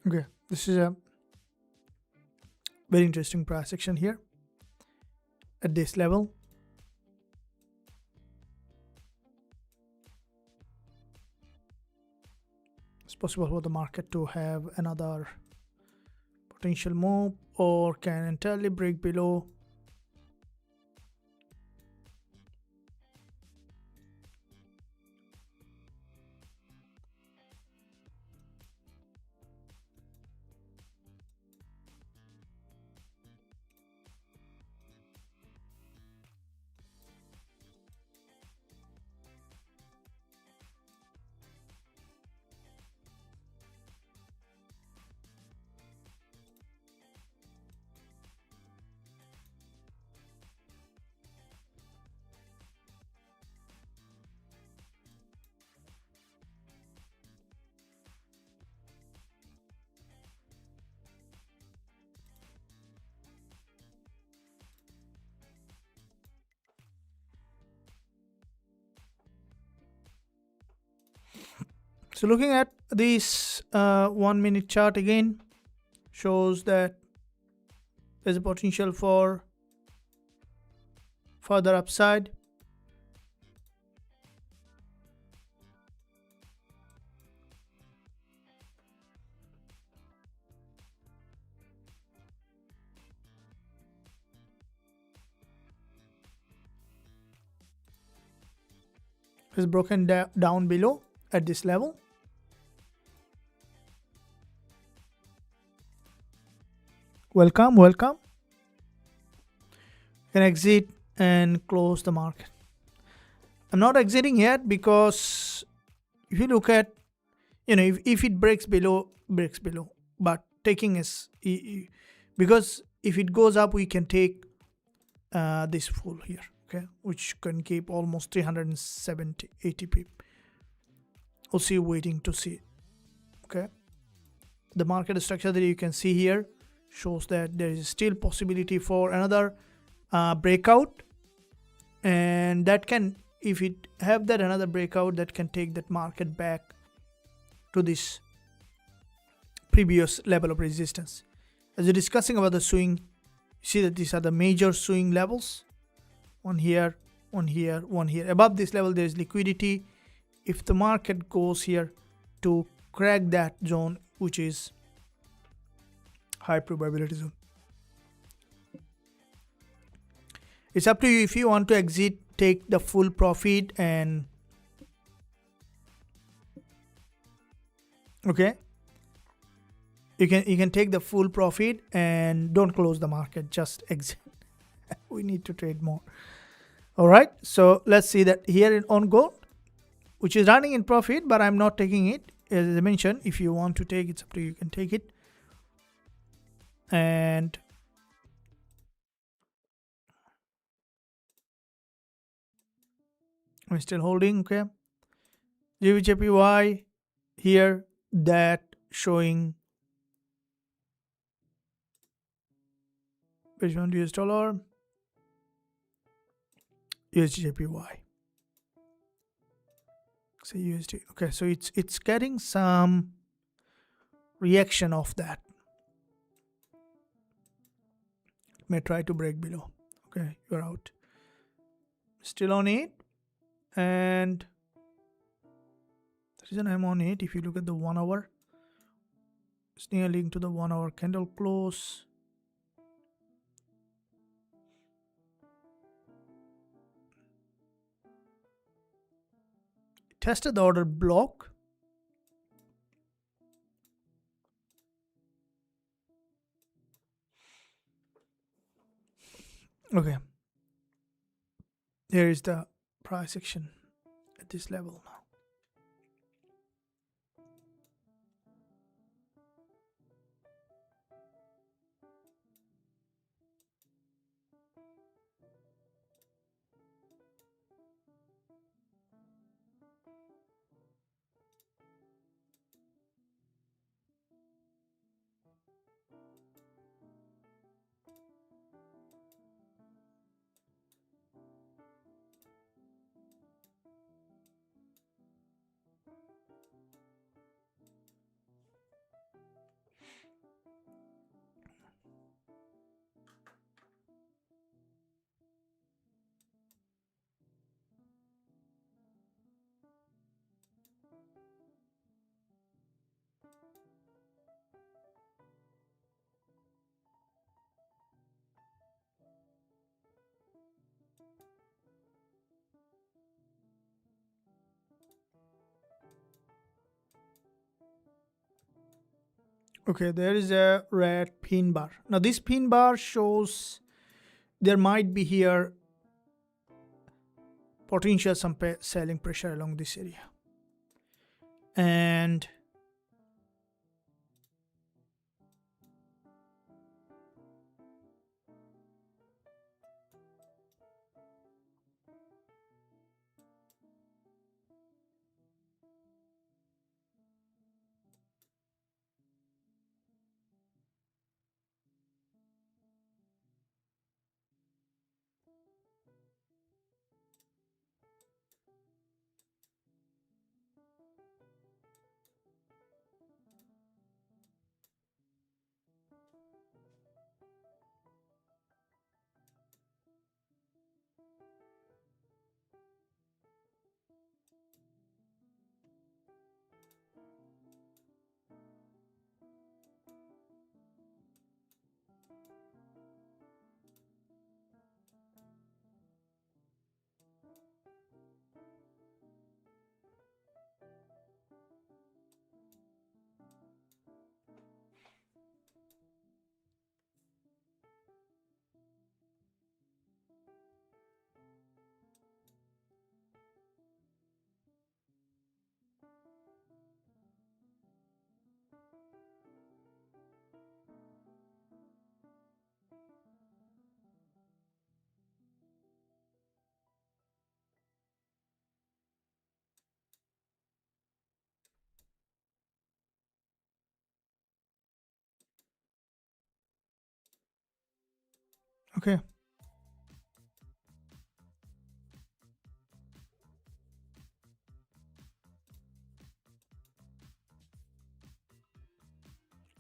Okay, this is a very interesting price action here at this level. It's possible for the market to have another potential move or can entirely break below. So looking at this 1 minute chart again shows that there's a potential for further upside. Is broken down below at this level. Welcome. You can exit and close the market. I'm not exiting yet because if you look at, if it breaks below, but taking is, because if it goes up, we can take this full here, okay, which can keep almost 370, 80 pip. Also waiting to see, okay. The market structure that you can see here shows that there is still possibility for another breakout, and that can, if it have that another breakout, that can take that market back to this previous level of resistance. As we're discussing about the swing, see that these are the major swing levels. One here, one here. Above this level there is liquidity. If the market goes here to crack that zone, which is high probability zone. It's up to you if you want to exit, take the full profit, and okay, you can take the full profit and don't close the market, just exit. We need to trade more. All right, so let's see that here on gold, which is running in profit, but I'm not taking it. As I mentioned, if you want to take, it's up to you, you can take it. And I'm still holding. Okay, GBJPY here, that showing which one, US dollar, USDJPY. Say USD. Okay, so it's getting some reaction of that. It may try to break below. Okay, you're out. Still on it, and the reason I'm on it, if you look at the 1 hour, it's nearly to the 1 hour candle close. Tested the order block. Okay, here is the price action at this level now. Okay, there is a red pin bar. Now this pin bar shows there might be here potential some selling pressure along this area. And okay,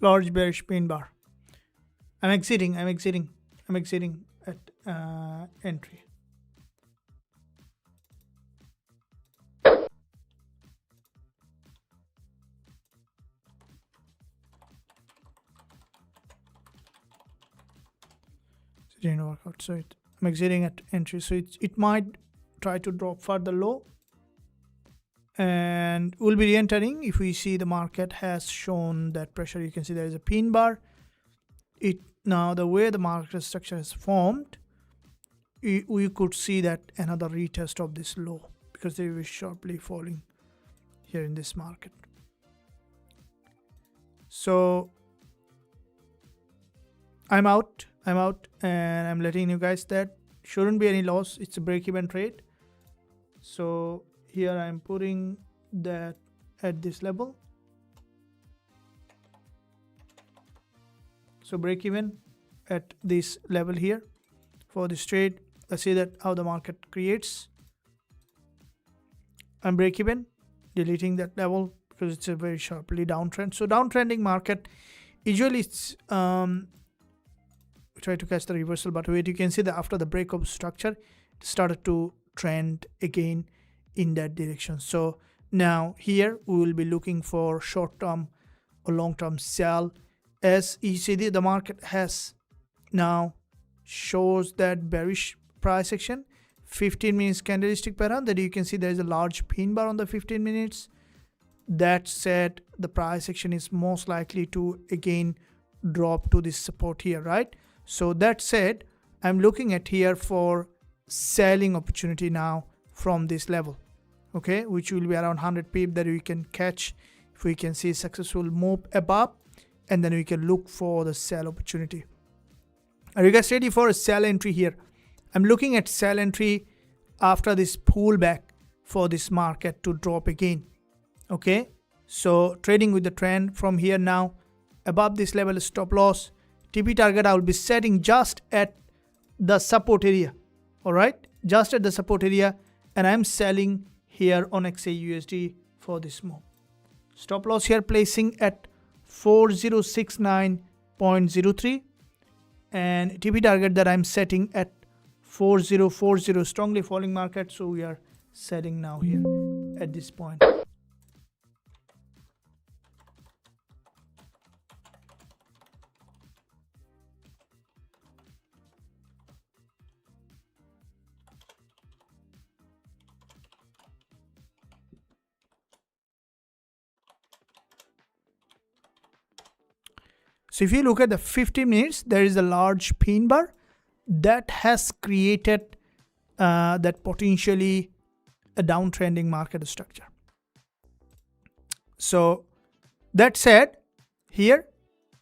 large bearish pin bar. I'm exiting at entry. It didn't work out, so I'm exiting at entry. So it might try to drop further low, and we'll be re-entering if we see the market has shown that pressure. You can see there is a pin bar. Now the way the market structure is formed, we could see that another retest of this low, because they were sharply falling here in this market. So I'm out, and I'm letting you guys that shouldn't be any loss. It's a break-even trade. So here I'm putting that at this level. So break even at this level here for this trade. Let's see that how the market creates. I'm break even, deleting that level because it's a very sharply downtrend. So downtrending market, usually it's try to catch the reversal, but wait, you can see that after the break of structure, it started to trend again in that direction. So now here we will be looking for short-term or long-term sell. As you see, the market has now shows that bearish price action. 15 minutes candlestick pattern, that you can see there is a large pin bar on the 15 minutes. That said, the price action is most likely to again drop to this support here, right? So that said, I'm looking at here for selling opportunity now from this level, okay, which will be around 100 pip that we can catch if we can see successful move above, and then we can look for the sell opportunity. Are you guys ready for a sell entry here? I'm looking at sell entry after this pullback for this market to drop again. Okay, so trading with the trend from here now above this level, stop loss, TP target I will be setting just at the support area. All right, just at the support area, and I'm selling here on XAUUSD for this move. Stop loss here placing at 4069.03, and TP target that I'm setting at 4040, strongly falling market, so we are selling now here at this point. So if you look at the 15 minutes, there is a large pin bar that has created that potentially a downtrending market structure. So that said, here,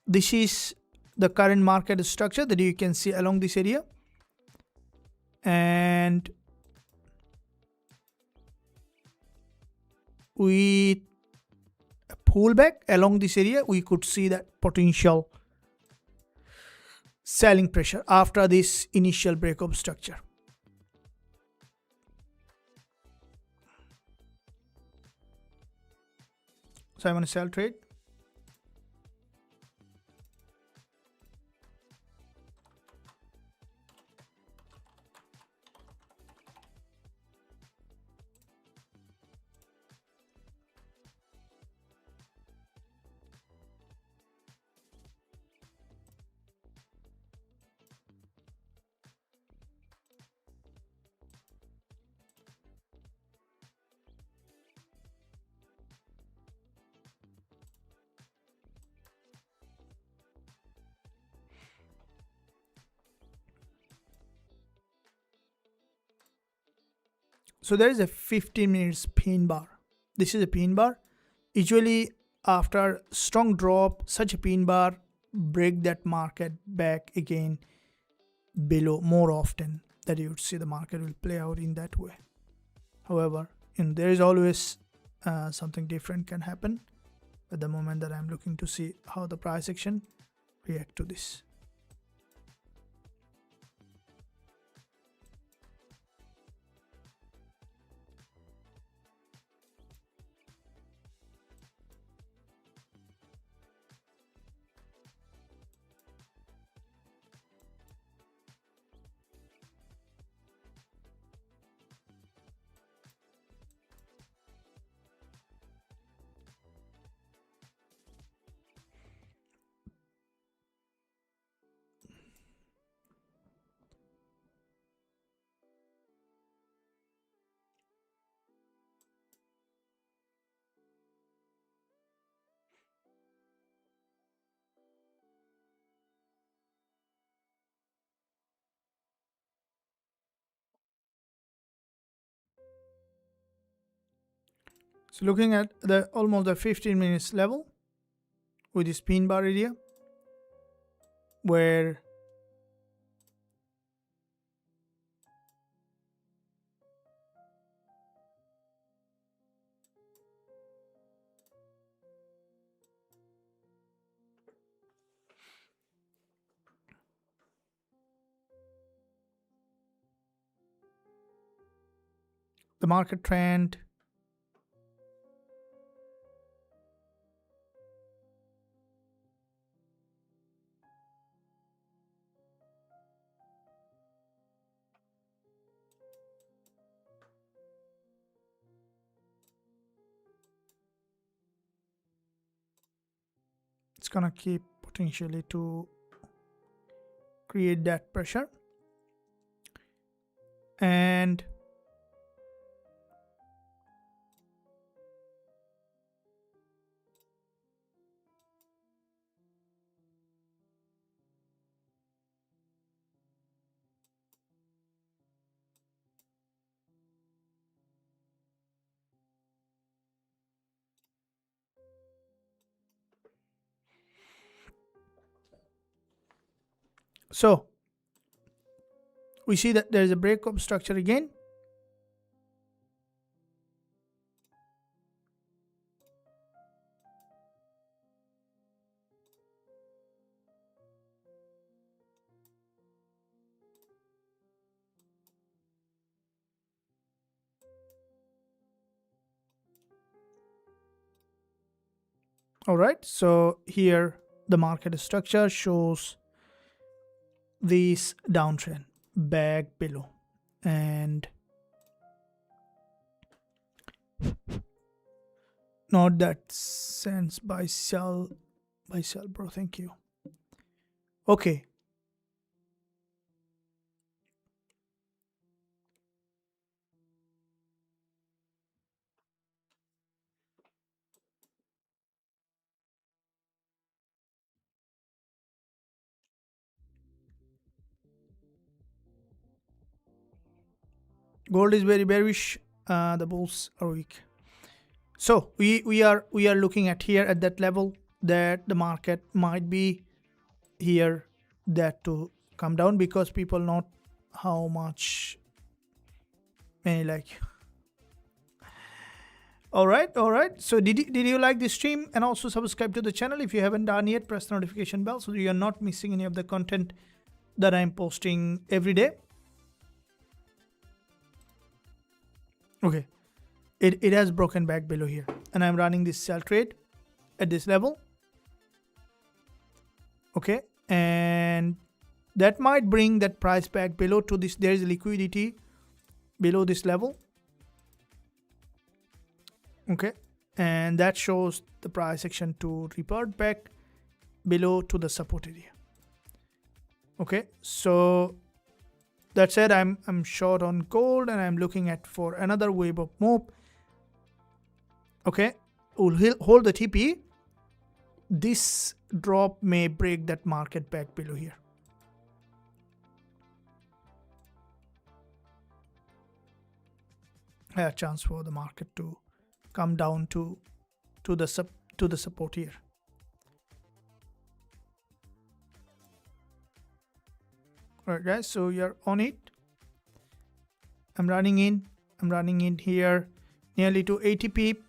this is the current market structure that you can see along this area. And with a pullback along this area, we could see that potential selling pressure after this initial breakup structure. So I'm going to sell trade. So there is a 15 minutes pin bar. This is a pin bar. Usually after strong drop, such a pin bar break that market back again below more often, that you would see the market will play out in that way. However, there is always something different can happen at the moment that I'm looking to see how the price action react to this. So looking at the almost the 15 minutes level with this pin bar area where the market trend it's gonna keep potentially to create that pressure, and so we see that there is a breakup structure again. All right, so here the market structure shows this downtrend back below, and not that sense buy sell bro, thank you. Okay, gold is very bearish, the bulls are weak. So we are looking at here at that level that the market might be here that to come down, because people not how much many like. All right, so did you like this stream? And also subscribe to the channel if you haven't done yet. Press the notification bell so you are not missing any of the content that I'm posting every day. Okay, it has broken back below here, and I'm running this sell trade at this level. Okay, and that might bring that price back below to this. There is liquidity below this level. Okay, and that shows the price action to revert back below to the support area. Okay, so that said, I'm short on gold, and I'm looking at for another wave of move. Okay, we'll hold the TP. This drop may break that market back below here. A chance for the market to come down to the support here. All right, guys, so you're on it. I'm running in here nearly to 80 pip,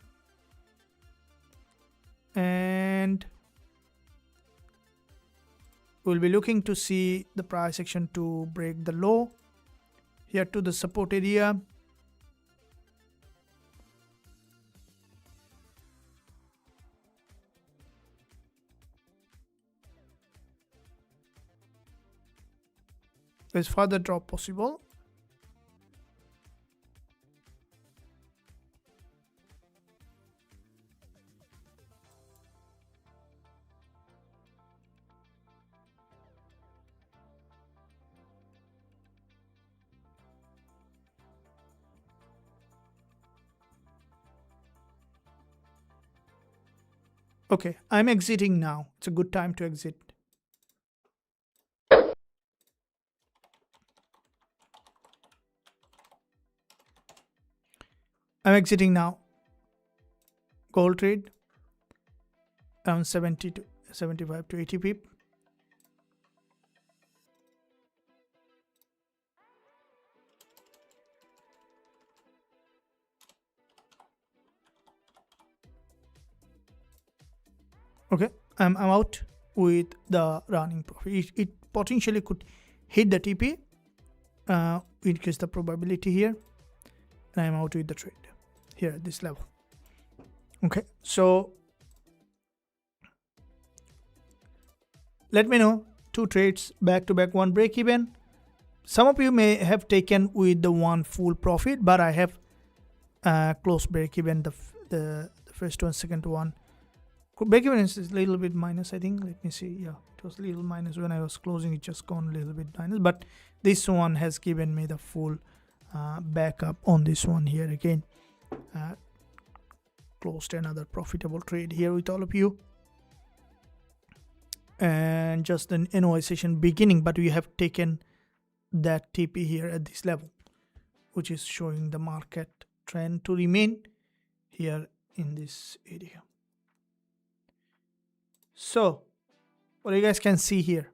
and we'll be looking to see the price action to break the low here to the support area. There's further drop possible. Okay, I'm exiting now. It's a good time to exit. I'm exiting now. gold trade around 70 to 75 to 80 pip. Okay, I'm out with the running profit. It potentially could hit the TP, increase the probability here, and I'm out with the trade here at this level. Okay, so let me know 2 trades back to back, 1 break even. Some of you may have taken with the 1 full profit, but I have close break even. The first one, second one. Break even is a little bit minus, I think. Let me see. Yeah, it was a little minus when I was closing. It just gone a little bit minus, but this one has given me the full backup on this one here again. Closed another profitable trade here with all of you, and just an NOI session beginning, but we have taken that TP here at this level, which is showing the market trend to remain here in this area. So what you guys can see here,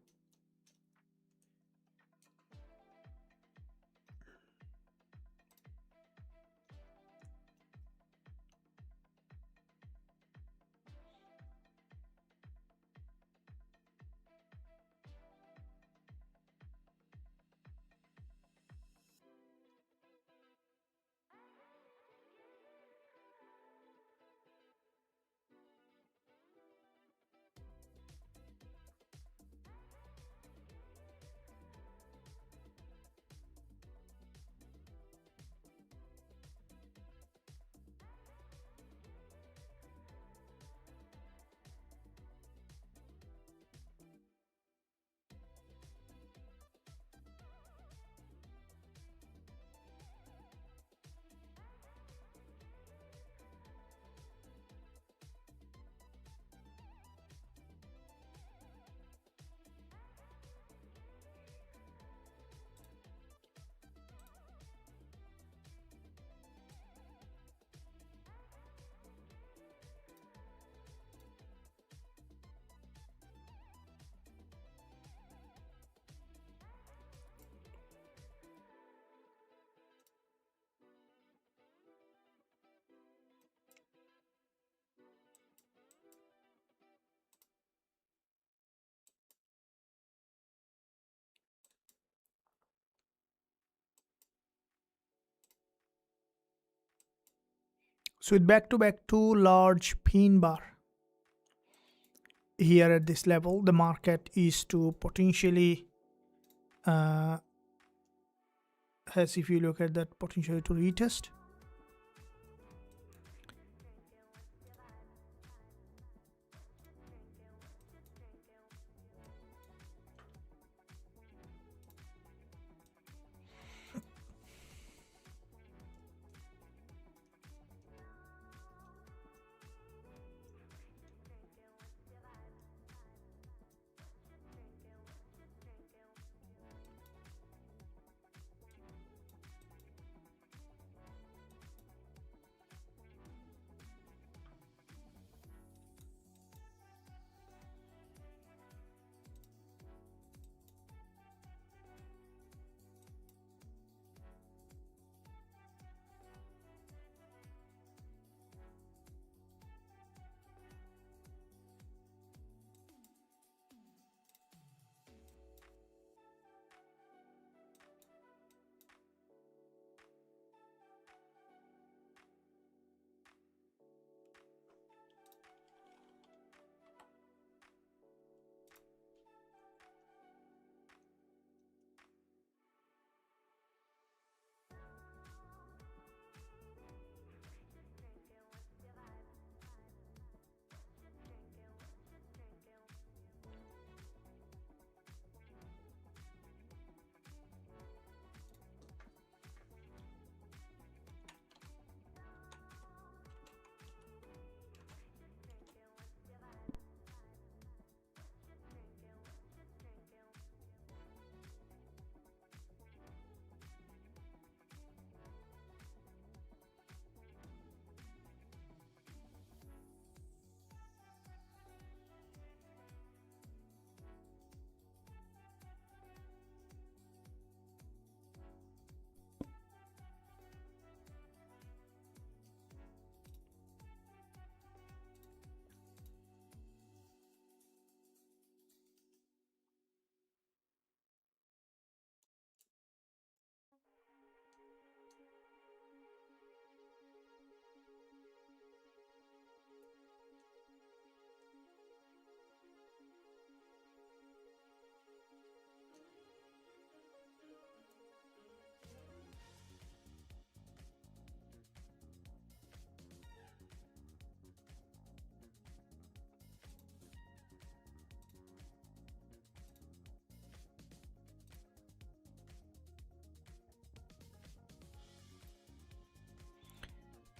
so with back to back 2 large pin bar here at this level, the market is to potentially has, if you look at that, potentially to retest.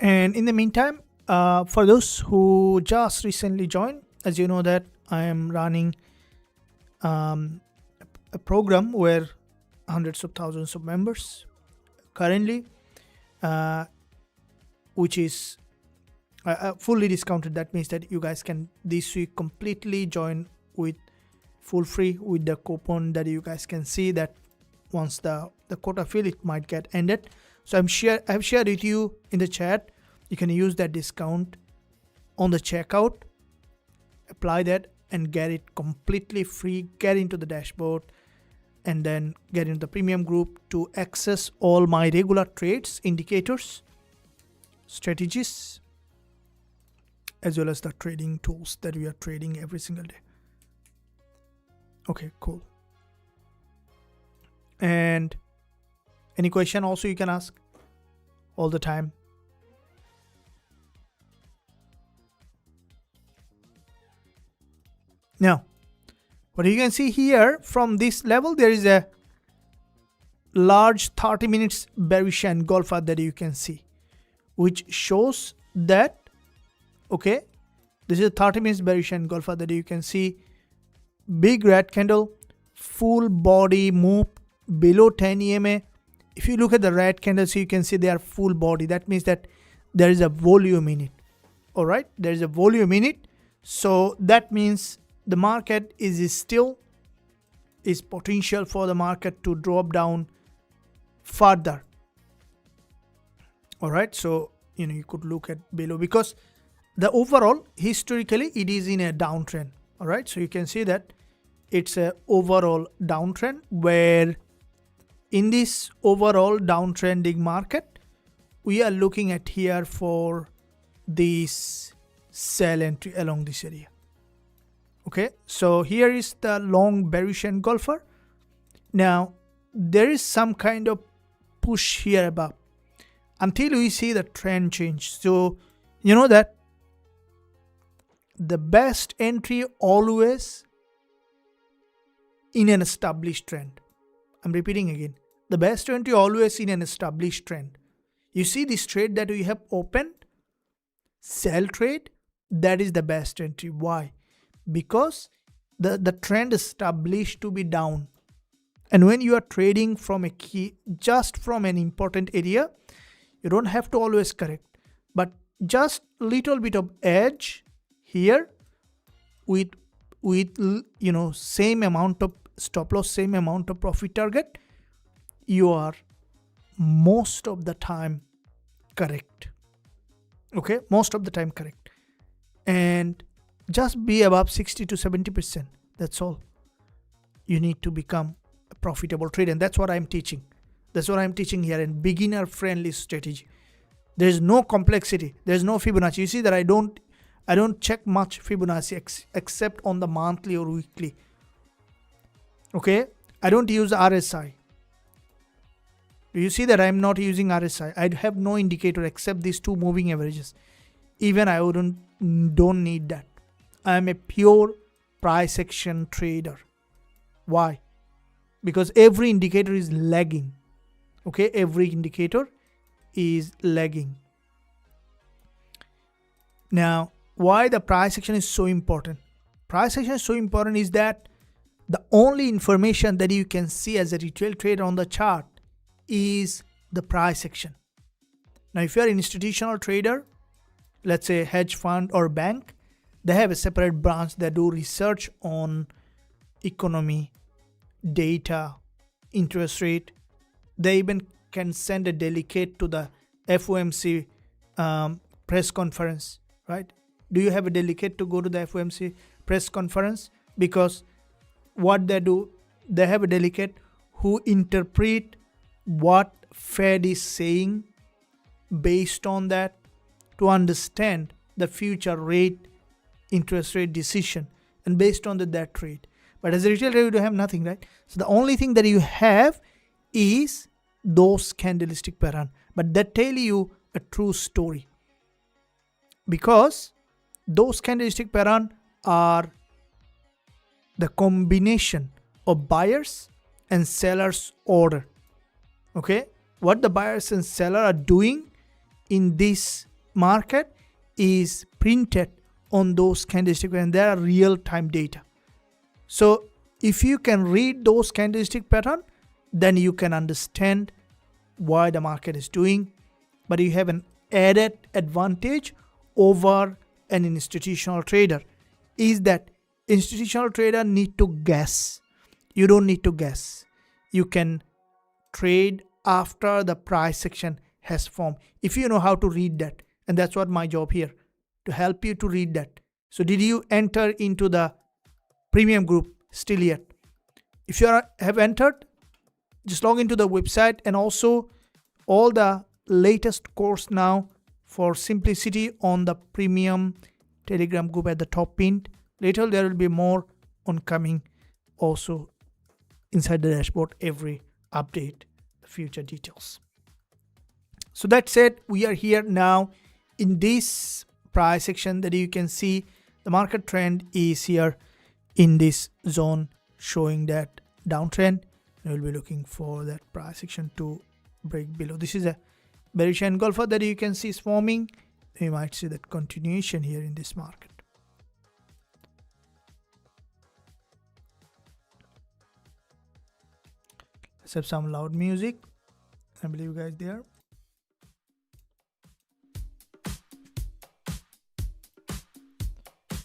And in the meantime, for those who just recently joined, as you know that I am running a program where hundreds of thousands of members currently, which is fully discounted. That means that you guys can this week completely join with full free with the coupon that you guys can see that once the quota fill, it might get ended. So I've shared with you in the chat. You can use that discount on the checkout, apply that and get it completely free, get into the dashboard, and then get into the premium group to access all my regular trades, indicators, strategies, as well as the trading tools that we are trading every single day. Okay, cool. And any question also you can ask all the time. Now, what you can see here from this level, there is a large 30 minutes bearish engulfer that you can see, which shows that, okay, this is a 30 minutes bearish engulfer that you can see. Big red candle, full body move below 10 EMA. If you look at the red candles, you can see they are full body. That means that there is a volume in it. All right, there is a volume in it. So that means the market is potential for the market to drop down further. All right, so you could look at below, because the overall historically it is in a downtrend. All right, so you can see that it's a overall downtrend, where in this overall downtrending market we are looking at here for this sell entry along this area. Okay, so here is the long bearish engulfer. Now there is some kind of push here above until we see the trend change. So you know that the best entry always in an established trend. I'm repeating again, the best entry always in an established trend. You see this trade that we have opened, sell trade, that is the best entry. Why? Because the trend is established to be down, and when you are trading from a key, just from an important area, you don't have to always correct, but just little bit of edge here with same amount of stop loss, same amount of profit target, you are most of the time correct. Okay, most of the time correct, and just be above 60 to 70%. That's all. You need to become a profitable trader, and that's what I'm teaching. That's what I'm teaching here, in beginner friendly strategy. There's no complexity. There's no Fibonacci. You see that I don't check much Fibonacci except on the monthly or weekly. Okay, I don't use RSI. Do you see that I'm not using RSI? I have no indicator except these two moving averages. Even I don't need that. I am a pure price action trader. Why? Because every indicator is lagging. Okay, every indicator is lagging. Now, why the price action is so important? Price action is so important is that the only information that you can see as a retail trader on the chart is the price action. Now, if you are an institutional trader, let's say hedge fund or bank, they have a separate branch that do research on economy, data, interest rate. They even can send a delegate to the FOMC press conference, right? Do you have a delegate to go to the FOMC press conference? Because what they do, they have a delegate who interpret what Fed is saying based on that to understand the future rate, interest rate decision, and based on that trade. But as a retail trader, you don't have nothing, right? So the only thing that you have is those candlestick pattern, but that tell you a true story, because those candlestick pattern are the combination of buyers and sellers order. Okay, what the buyers and seller are doing in this market is printed on those candlestick and there are real-time data. So if you can read those candlestick pattern, then you can understand why the market is doing, but you have an added advantage over an institutional trader is that institutional trader need to guess. You don't need to guess. You can trade after the price action has formed if you know how to read that, and that's what my job here, to help you to read that. So did you enter into the premium group still yet? If you have entered, just log into the website, and also all the latest course now for simplicity on the premium Telegram group at the top pinned. Later there will be more on coming also inside the dashboard, every update, the future details. So that's it. We are here now in this price section that you can see the market trend is here in this zone showing that downtrend. We will be looking for that price action to break below. This is a bearish engulfer that you can see is forming. You might see that continuation here in this market. Let's have some loud music. I believe you guys there.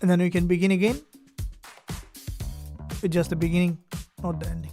And then we can begin again. It's just the beginning, not the ending.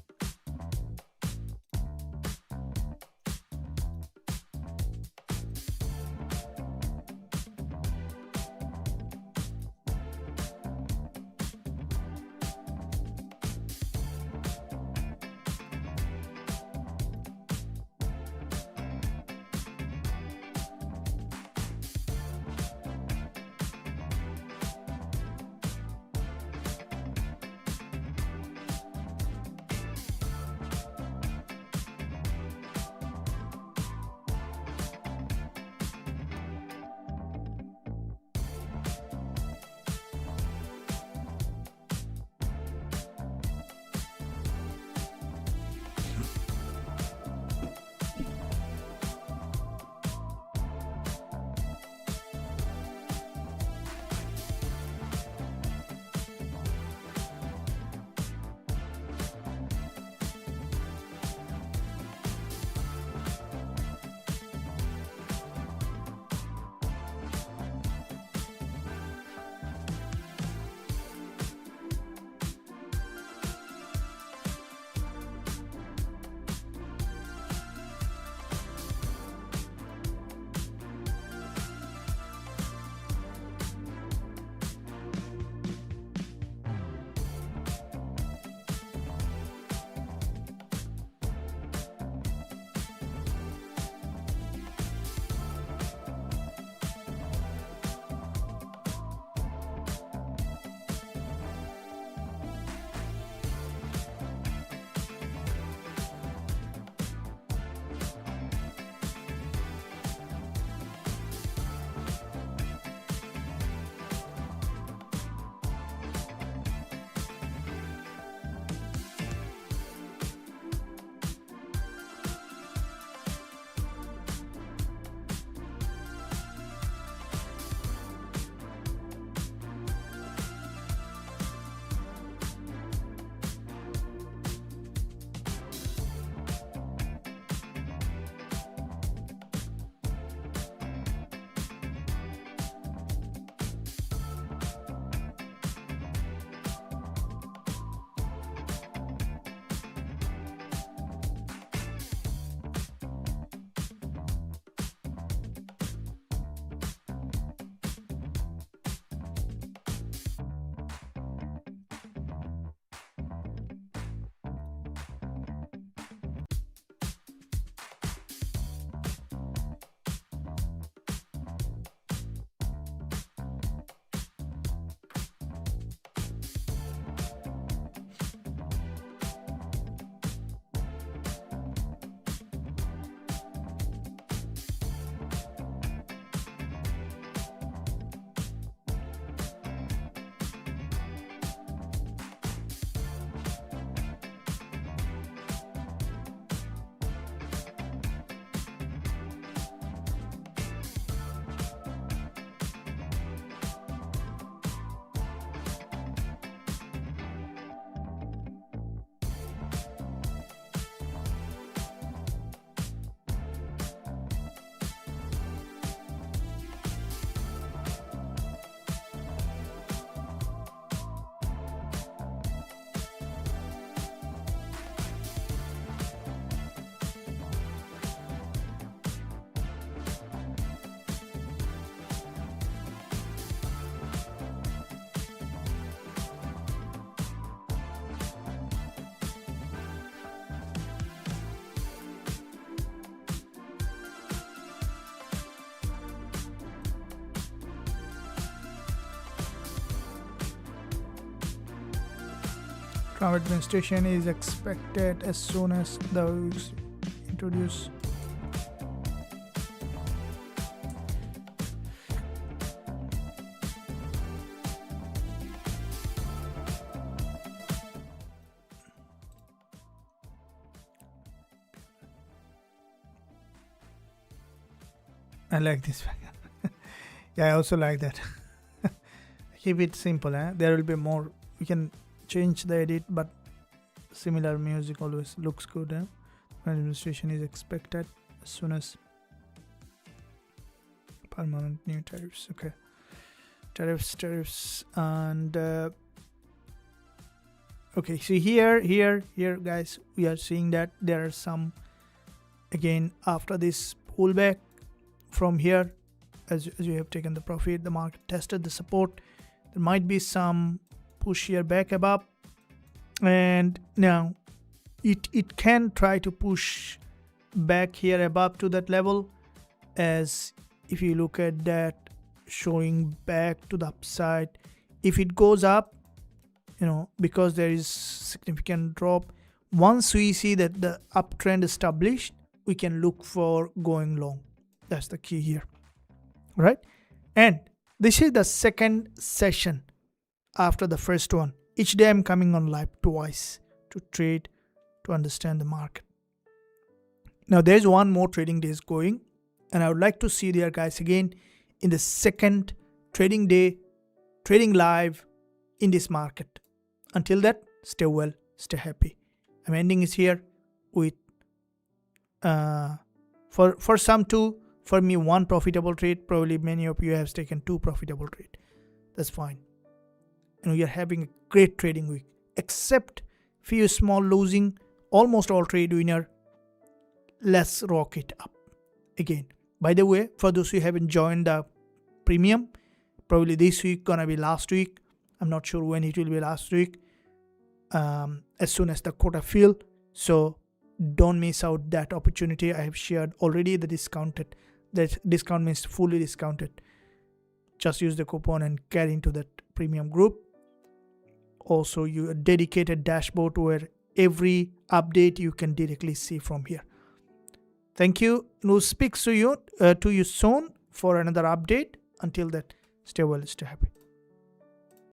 Trump administration is expected as soon as the introduce. I like this one. Yeah, I also like that. Keep it simple. There will be more. We can change the edit, but similar music always looks good. Administration is expected as soon as permanent new tariffs. Okay, tariffs, and okay. So here, guys, we are seeing that there are some, again, after this pullback from here, as you have taken the profit, the market tested the support. There might be some push here back above, and now it can try to push back here above to that level, as if you look at that, showing back to the upside. If it goes up, because there is significant drop, once we see that the uptrend established, we can look for going long. That's the key here, right? And this is the second session after the first one. Each day I'm coming on live twice to trade, to understand the market. Now there's one more trading days going, and I would like to see there, guys, again in the second trading day, trading live in this market. Until that, stay well, stay happy. I'm ending it here with for some two. For me, one profitable trade. Probably many of you have taken two profitable trade. That's fine. And we are having a great trading week. Except few small losing, almost all trade winner. Let's rock it up again. By the way, for those who haven't joined the premium, probably this week gonna be last week. I'm not sure when it will be last week. As soon as the quota fill. So don't miss out that opportunity. I have shared already the discounted. That discount means fully discounted. Just use the coupon and get into that premium group. Also, a dedicated dashboard where every update you can directly see from here. Thank you. We'll speak to you soon for another update. Until that, stay well, stay happy.